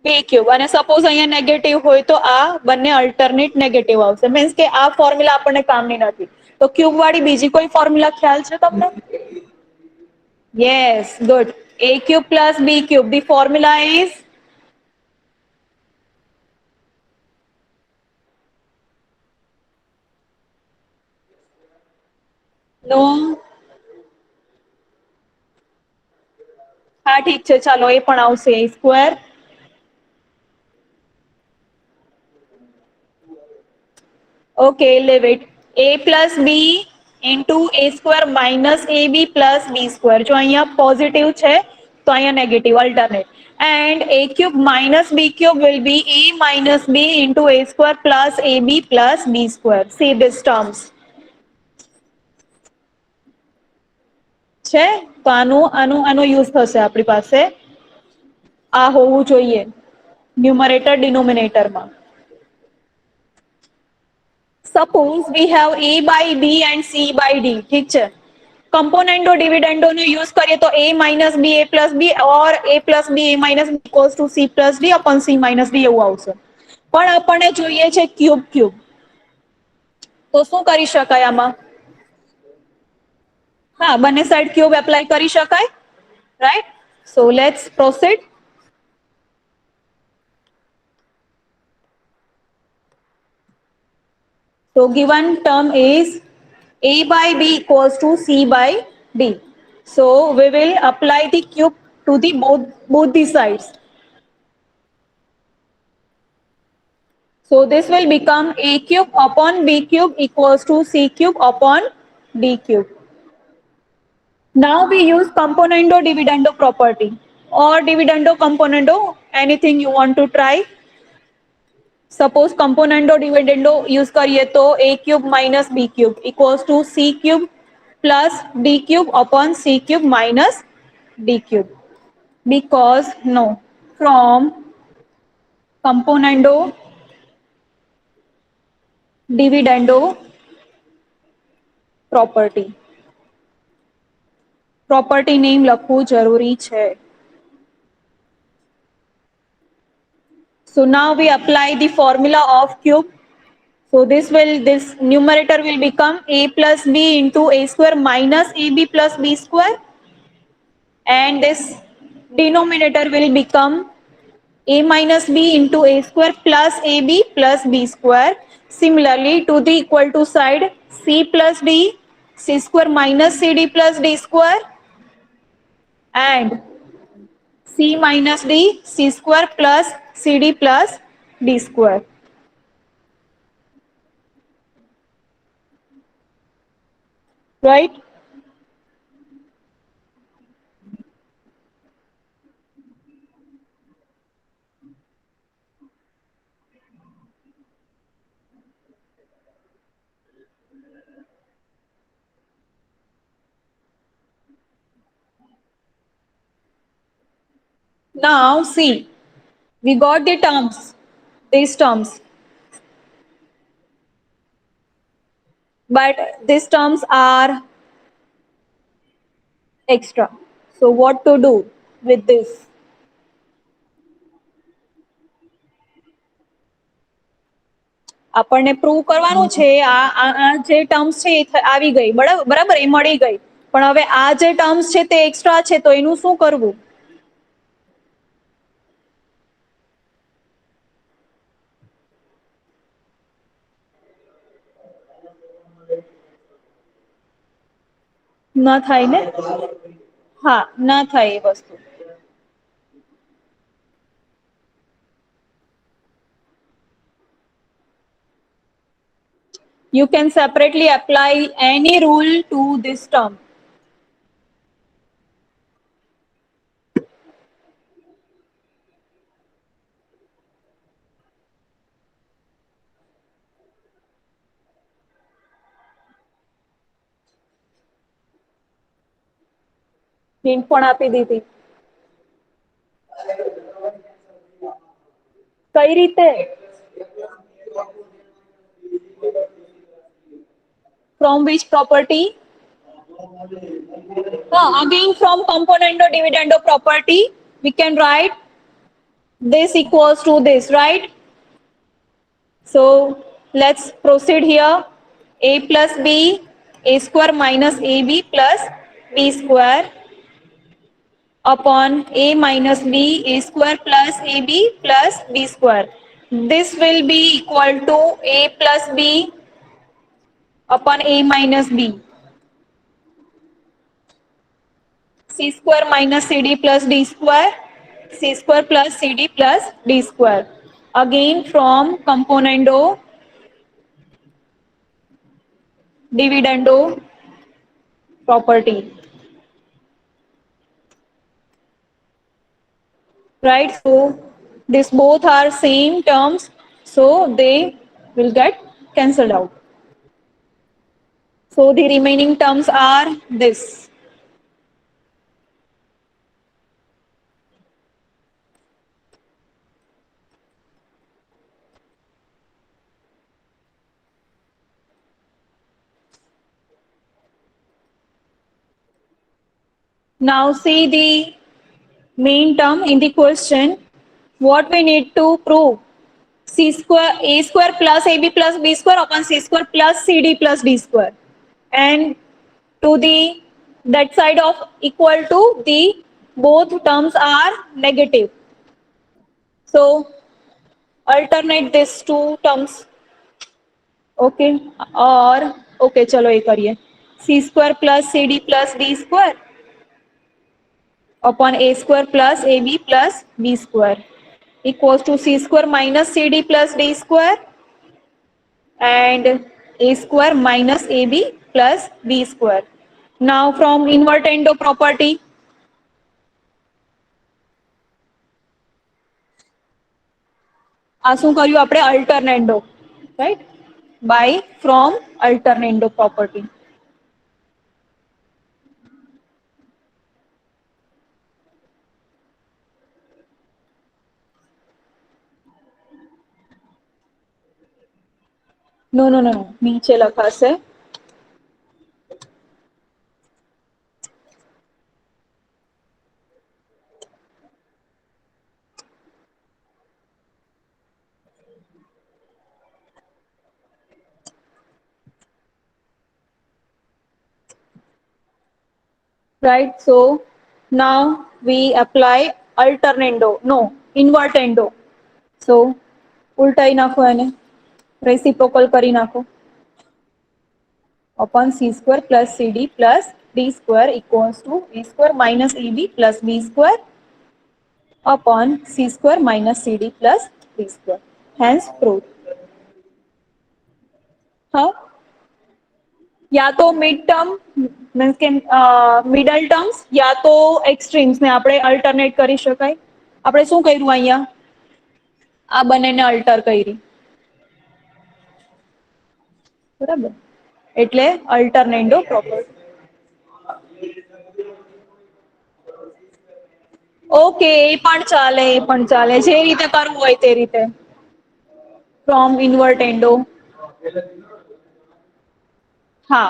બે ક્યુબ. અને સપોઝ અહીંયા નેગેટિવ હોય તો આ બંને અલ્ટરનેટ નેગેટિવ આવશે. મીન્સ કે આ ફોર્મ્યુલા આપણને કામની નથી. તો ક્યુબ વાળી બીજી કોઈ ફોર્મ્યુલા ખ્યાલ છે તમને? Yes, good. a cube plus b cube. The formula is no. હા ઠીક છે, ચાલો એ પણ આવશે. a square okay, leave it. a plus b into a square minus a b plus b square. જો અહીંયા પોઝિટિવ છે તો અહીંયા negative alternate. And a cube minus b cube will be a minus b into a square plus ab plus b square. See these terms. છે તો આનો use થશે આપણી પાસે. આ હોવું જોઈએ ન્યુમરેટર ડિનોમિનેટરમાં. Suppose we have a by b and c by d. ઠીક છે, કમ્પોનેન્ટો ડિવિડન્ડો નો યુઝ કરીએ તો a minus b a plus b or a plus b a minus b equals to c plus d upon c minus d એવું આવશે. પણ આપણને જોઈએ છે ક્યુબ ક્યુબ. તો શું કરી શકાય આમાં? હા, બંને સાઈડ ક્યુબ એપ્લાય કરી શકાય, right? So let's proceed. So given term is a by b equals to c by d. So we will apply the cube to the both the sides. So this will become a cube upon b cube equals to c cube upon d cube. Now we use componendo dividendo property or dividendo componendo, anything you want to try. Suppose componendo dividendo use करिए तो a cube minus b cube equals to c cube plus d cube upon c cube minus d cube. Because no, from componendo dividendo property. Property name લખવું જરૂરી છે. So now we apply the formula of cube. So this numerator will become a plus b into a square minus ab plus b square, and this denominator will become a minus b into a square plus ab plus b square. Similarly to the equal to side, c plus d, c square minus cd plus d square, and c minus d, c square plus cd plus d square. Right? Now see, we got the terms, these terms, but these terms are extra. So what to do with this? આપણને prove કરવાનું છે આ જે terms છે એ આવી ગઈ, બરાબર, એ મળી ગઈ. પણ હવે આ જે ટર્મ્સ છે તે એક્સ્ટ્રા છે તો એનું શું કરવું? ન થાય ને? હા, ન થાય એ વસ્તુ. You can separately apply any rule to this term. Hint પણ આપી દીધી. કઈ રીતે? From which property? Again from componendo dividendo property, we can write this equals to this, right? So let's proceed here. A plus b, a square minus ab plus b square upon a minus b, a square plus ab plus b square. This will be equal to a plus b upon a minus b. C square minus cd plus d square, c square plus cd plus d square. Again from componendo dividendo property. Right? So these both are same terms, so they will get cancelled out. So the remaining terms are this. Now see the main term in the question. What we need to prove? C square, a square plus ab plus b square upon c square plus cd plus d square. And to the that side of equal to the both terms are negative. So alternate these two terms. Okay. और okay चलो ये करिए. C square plus CD plus D square upon A square plus AB plus B square equals to C square minus CD plus D square and A square minus AB plus B square. Now from invertendo property, આ શું કર્યું આપણે alternando, right? By from alternando property. No, no, no, no. નીચે લખાશે. Right? So now we apply alternando, no, invertendo. So ઉલટાઈ નાખો એને, reciprocal કરી નાખો. Upon c square plus cd plus d square equals to a square minus ab plus b square upon c square minus cd plus d square. Hence proved. हाँ, या तो mid term means કે middle terms યા તો એક્સ્ટ્રીમ્સ ને આપણે alternate કરી શકાય. આપણે શું કર્યું અહીંયા? આ બંનેને અલ્ટર કરી, બરાબર? એટલે અલ્ટરનેન્ડો પ્રોપર્ટી. ઓકે, એ પણ ચાલે, એ પણ ચાલે, જે રીતે કરવું હોય તે રીતે. ફ્રોમ ઇન્વર્ટેન્ડો. હા.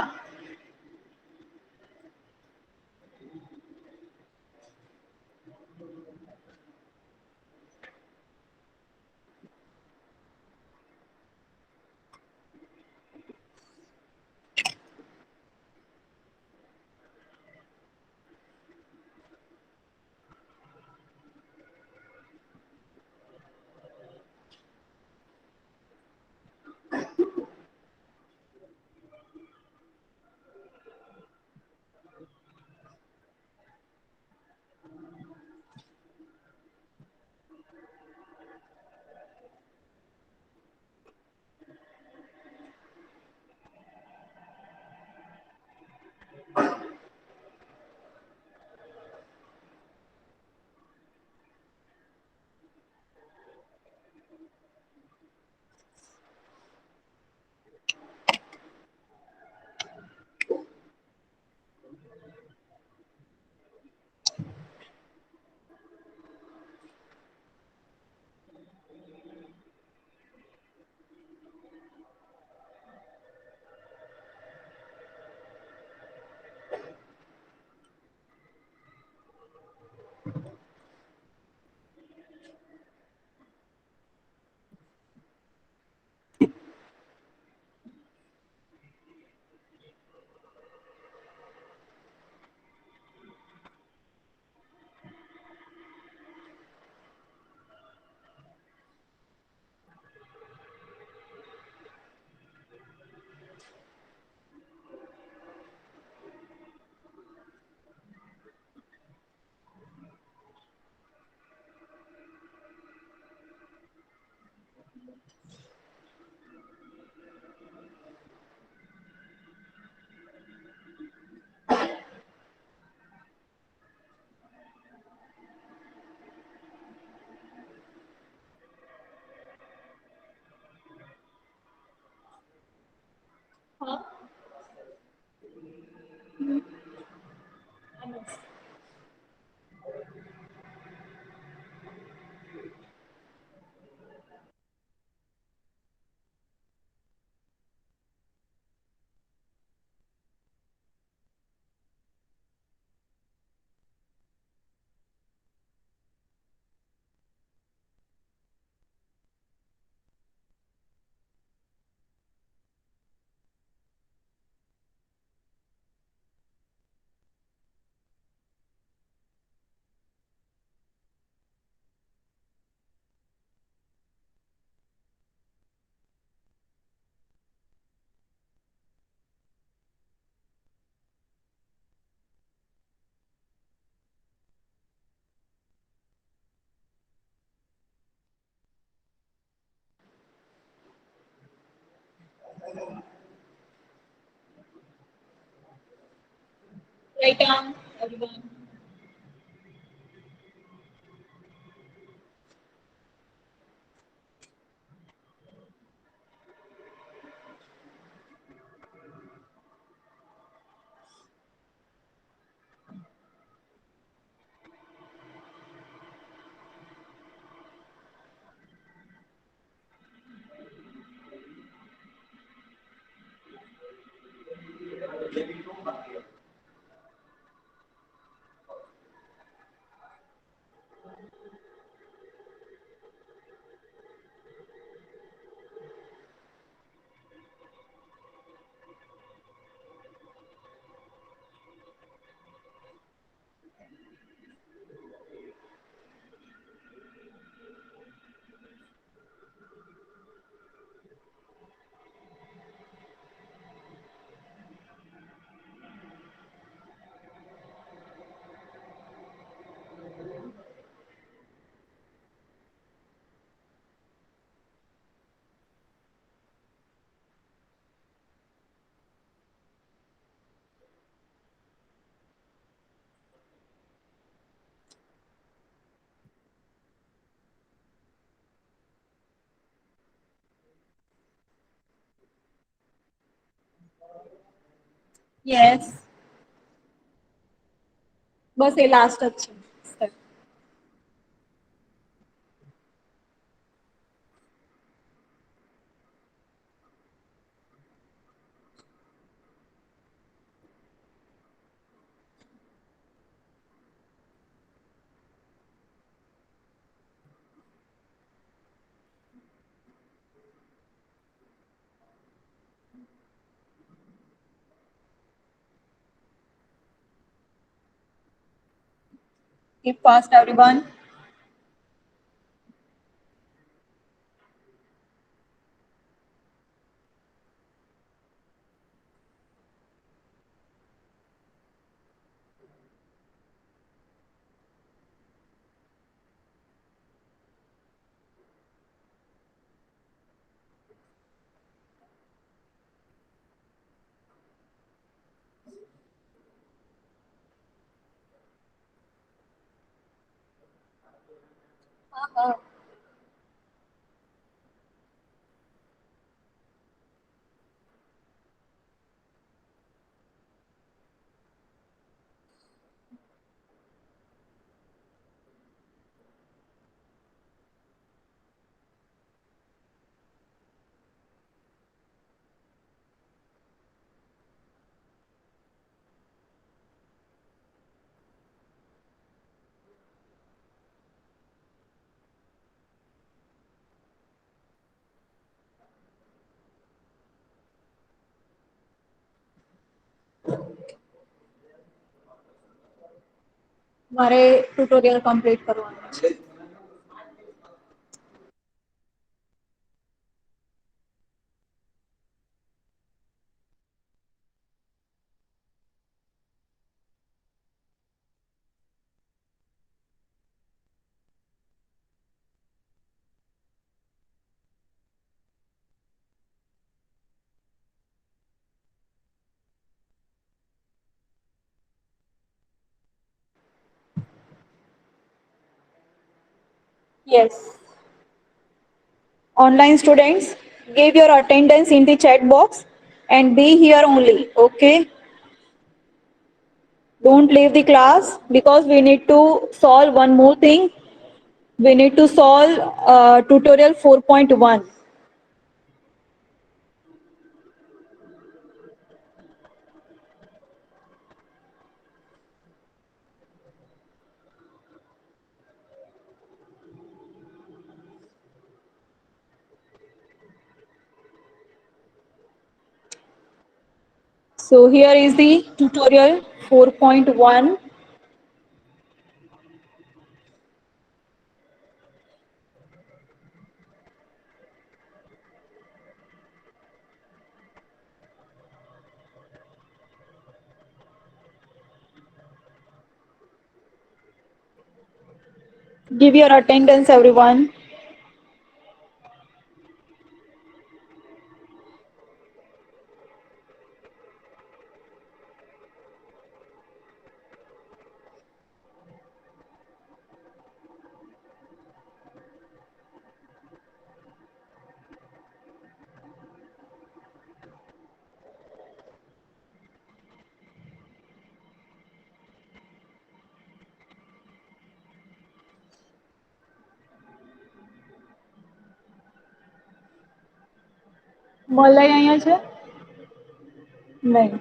Right down, everyone. Yes. बस ये लास्ट अच्छी. Keep fast, everyone. हमारे ट्यूटोरियल कंप्लीट करवाना है. Yes. Online students, give your attendance in the chat box and be here only. Okay. Don't leave the class because we need to solve one more thing. We need to solve tutorial 4.1. So here is the tutorial 4.1. Give your attendance, everyone. મલય અહીંયા છે? નહીં.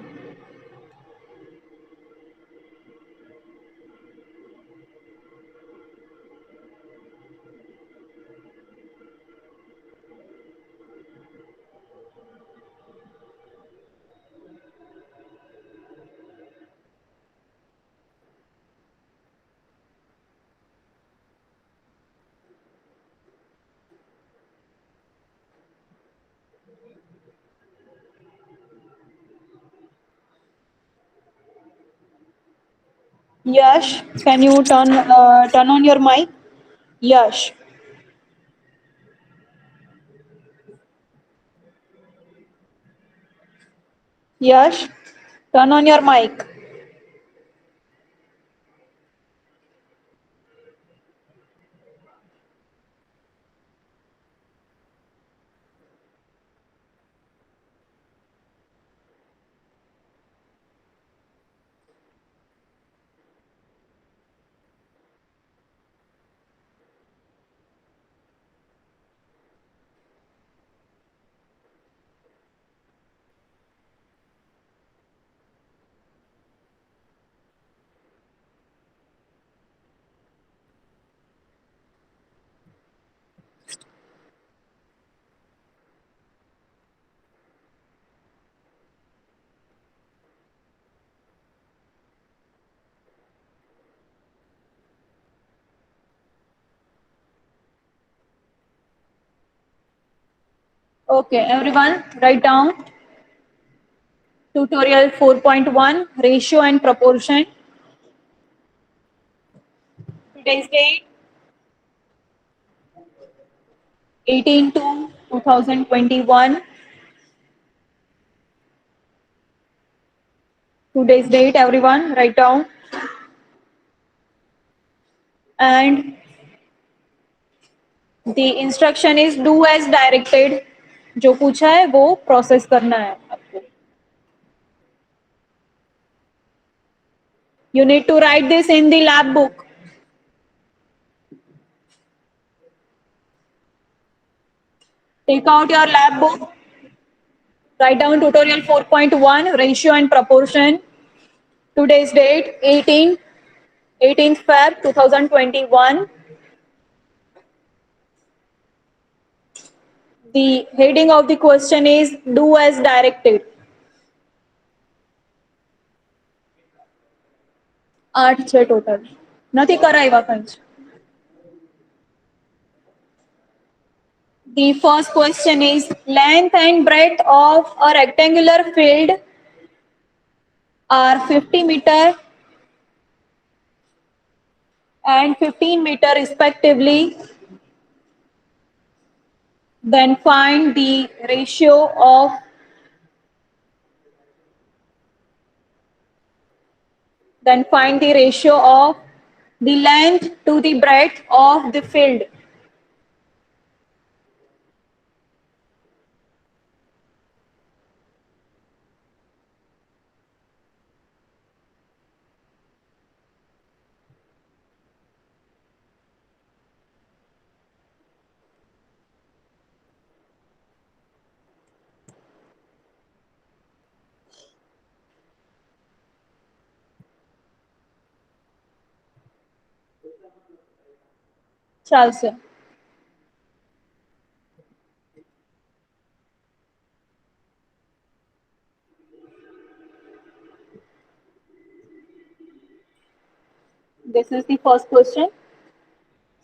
Yash, can you turn on your mic? Yash. Yash, turn on your mic. Okay, everyone, write down tutorial 4.1 ratio and proportion. Today's date 18 to 2021. Today's date, everyone, write down. And the instruction is do as directed. जो पूछा है वो process करना है आपको. You need to write this in the lab book. Take out your lab book. Write down tutorial 4.1 ratio and proportion. Today's date 18th Feb 2021. The heading of the question is do as directed. 8 છે total. નથી કરાવ્યા કંઈ જ. The first question is length and breadth of a rectangular field are 50 meter and 15 meter respectively. Then find the ratio of the length to the breadth of the field. ચાલશે. This is the first question.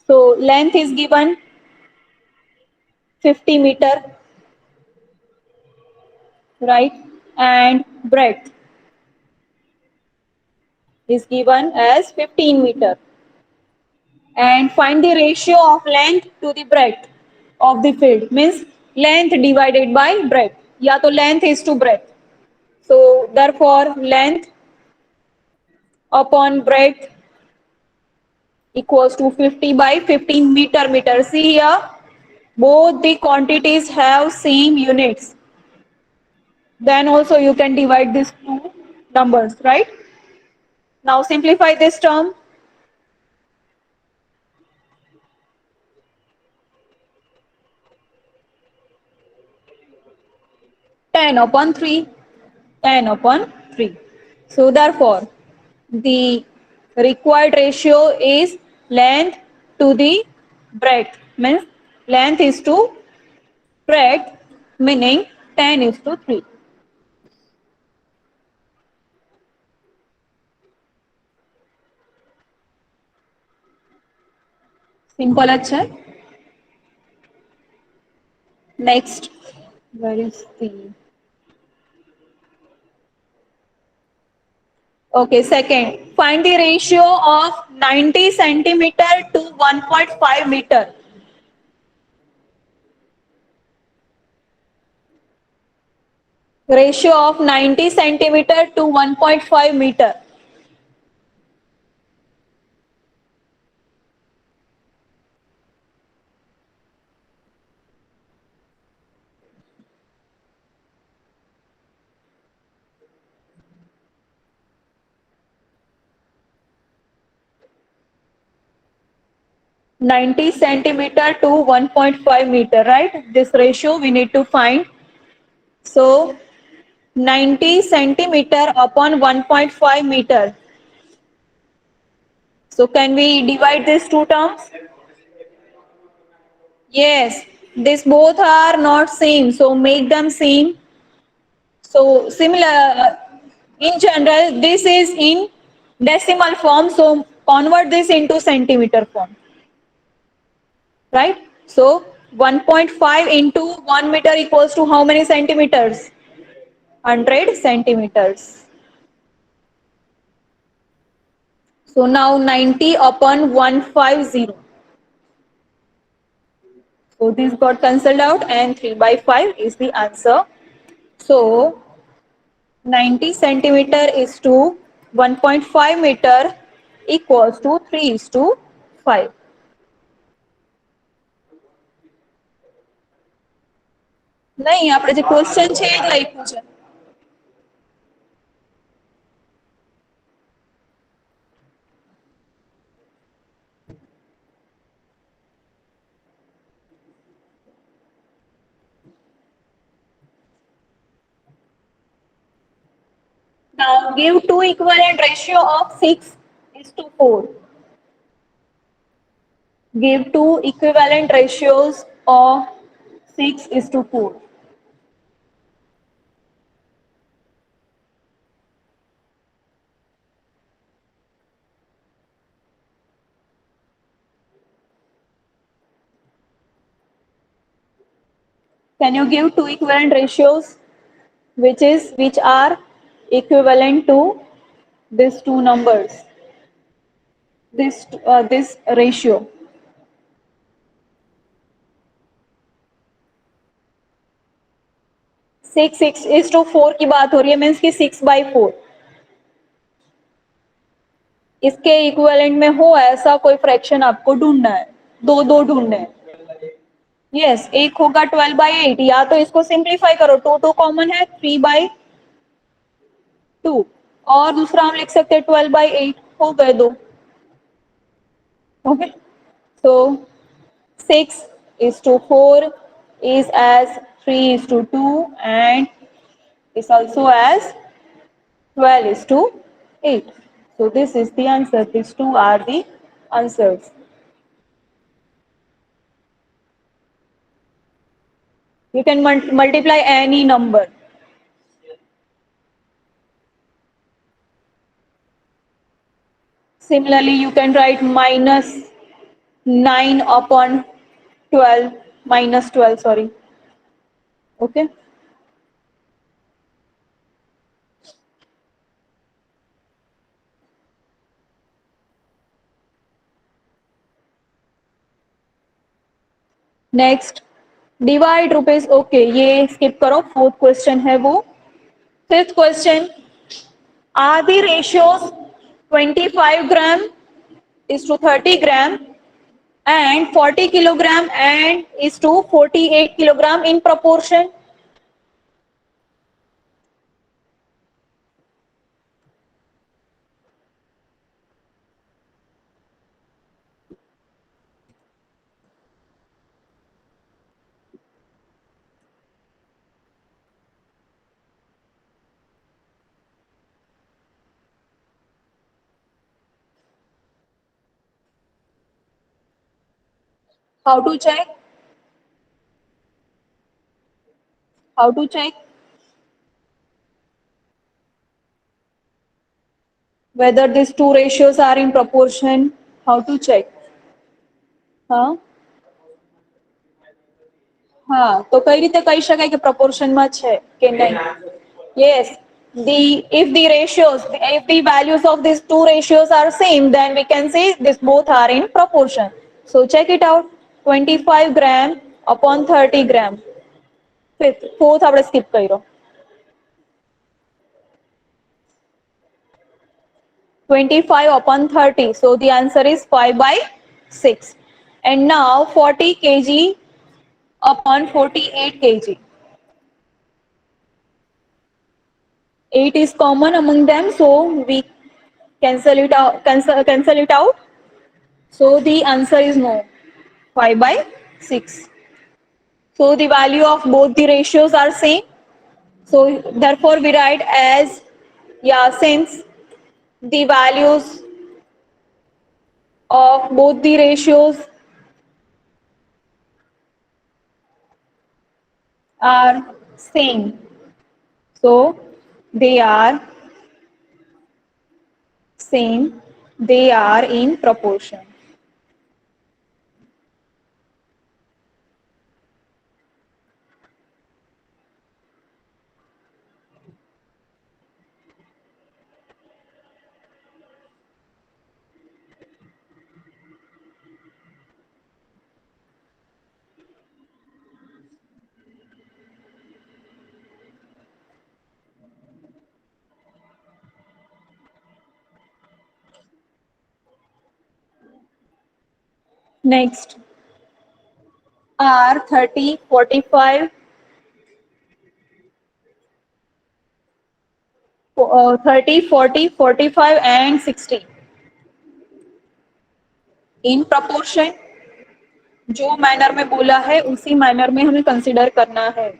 So length is given 50 meter, right? And breadth is given as 15 meter. And find the ratio of length to the breadth of the field. Means length divided by breadth. या तो length is to breadth. So therefore length upon breadth equals to 50 by 15 meter. See here, both the quantities have same units. Then also you can divide these two numbers, right? Now simplify this term. 10 upon 3. 10 upon 3. So therefore, the required ratio is length to the breadth. Means length is to breadth, meaning 10 is to 3. Simple अच्छा है. Next, where is the... Okay, second. Find the ratio of 90 centimeter to 1.5 meter. Ratio of 90 centimeter to 1.5 meter. Ninety centimeter to 1.5 meter, right? This ratio we need to find. So 90 centimeter upon 1.5 meter. So can we divide these two terms? Yes, these both are not same, so make them same. So similar, in general, this is in decimal form, so convert this into centimeter form, right? So 1.5 into 1 meter equals to how many centimeters? 100 centimeters. So now 90 upon 150. So this got cancelled out and 3 by 5 is the answer. So 90 centimeter is to 1.5 meter equals to 3 is to 5. नहीं આપણે જે question છે એ જ લખ્યું છે. Now give two equivalent ratio of 6 is to 4. Give two equivalent ratios of 6 is to 4. Can you give two equivalent ratios which are equivalent to these two numbers? This ratio. 6:4 की बात हो रही है, means की 6/4. इसके equivalent में हो ऐसा कोई फ्रैक्शन आपको ढूंढना है, दो दो ढूंढने हैं. यस, एक होगा 12/8, या तो इसको सिंप्लीफाई करो, 2 कॉमन है, 3/2, और दूसरा हम लिख सकते हैं 12/8. हो गए दो. Okay, so 6:4 is as 3:2 and is also as 12:8. So this is the answer. These two are the answers. You can multiply any number. Similarly, you can write minus 9 upon 12, minus 12, sorry. Okay. Next, divide rupees. Okay, ये skip करो. Fourth question है वो. Fifth question. Are the ratios 25 gram is to 30 gram and 40 kilogram and is to 48 kilogram in proportion? How to check? How to check whether these two ratios are in proportion? How to check? हाँ हाँ तो કઈ રીતે કહી શકાય કે proportionમાં છે કે નહીં? Yes, the if the ratios, if the values of these two ratios are same, then we can say this both are in proportion. So check it out. 25 gram upon 30 gram. Fifth, fourth આપણે skip કર્યો. 25 upon 30. So the answer is 5 by 6. And now 40 kg upon 48 kg. 8 is common among them, so we cancel it out. Cancel it out. So the answer is no. 5 by 6. So the value of both the ratios are same. So therefore we write as, yeah, since the values of both the ratios are same. So they are same. They are in proportion. Next are 30, 45, 30, 40, 45 and 60. In proportion जो manner में बोला है उसी manner में हमें consider करना है.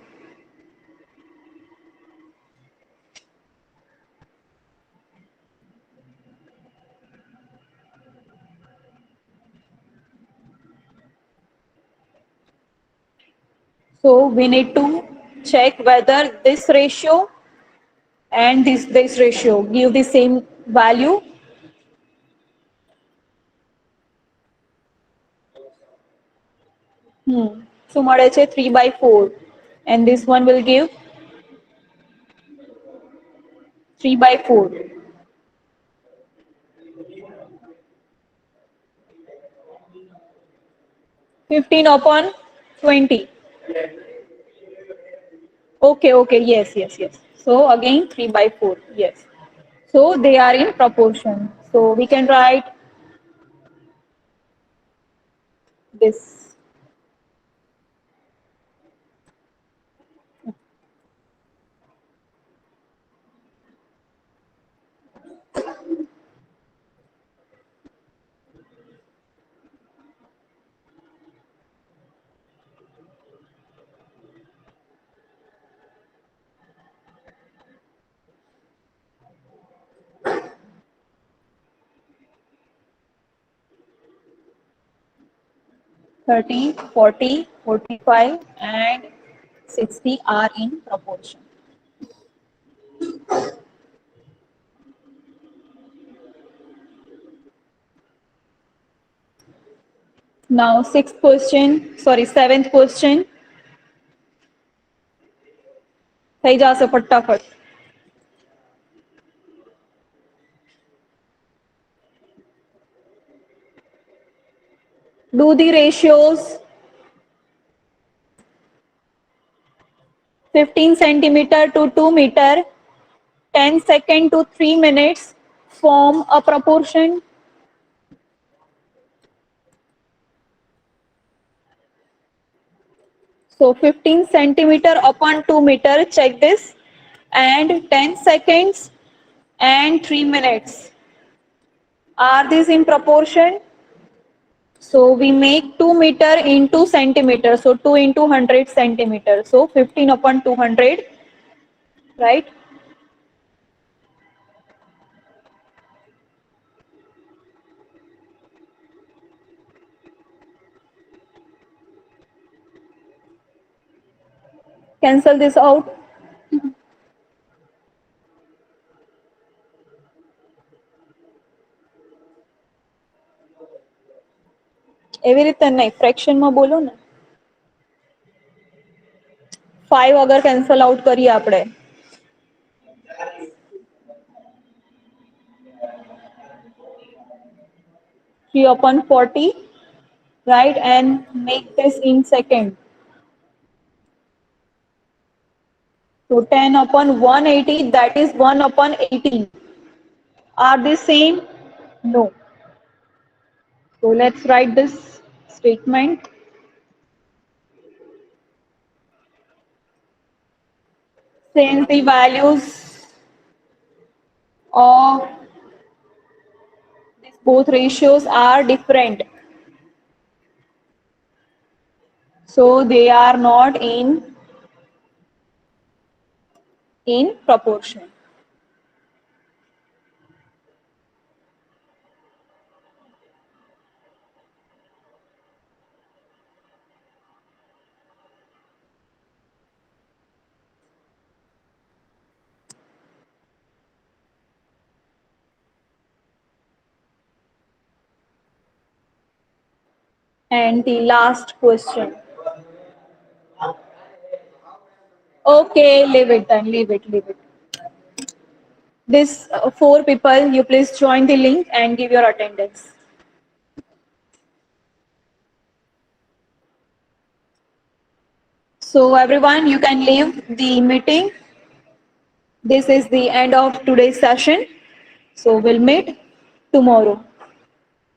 So we need to check whether this ratio and this ratio give the same value. So મળે છે 3/4 and this one will give 3/4. 15 upon 20. Okay, yes. So again 3/4, yes. So they are in proportion. So we can write this. Thirty, 40, 45, and 60 are in proportion. Now seventh question. થઈ જશે ફટાફટ. Do the ratios 15 centimeter to 2 meter, 10 second to 3 minutes form a proportion? So 15 centimeter upon 2 meter, check this, and 10 seconds and 3 minutes. Are these in proportion? So we make 2 meter into centimeter. So 2 into 100 centimeter. So 15 upon 200, right? cancel this out. એવી રીતે નહીં, ફ્રેક્શનમાં બોલો ને. 5 અગર cancel out કરીએ આપણે, 3/40, right, and make this in second. So 10/180, that is 1/18. Are they same? No. So let's write this statement. Since the values of these both ratios are different, so they are not in proportion. And the last question. Okay, leave it then, leave it, leave it. This 4 people, you please join the link and give your attendance. So everyone, you can leave the meeting. This is the end of today's session. So we'll meet tomorrow.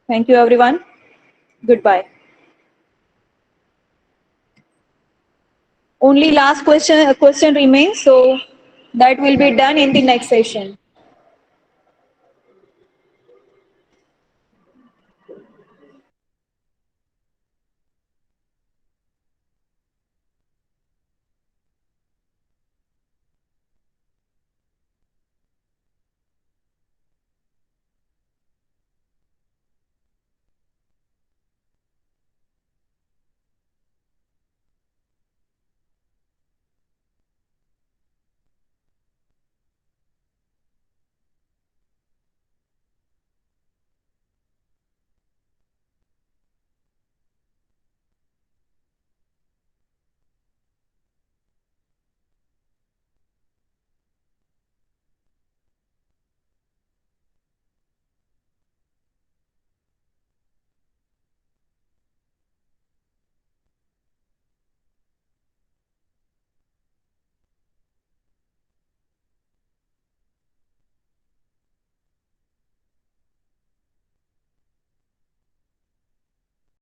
Thank you everyone. Goodbye. Only last question remains, so that will be done in the next session.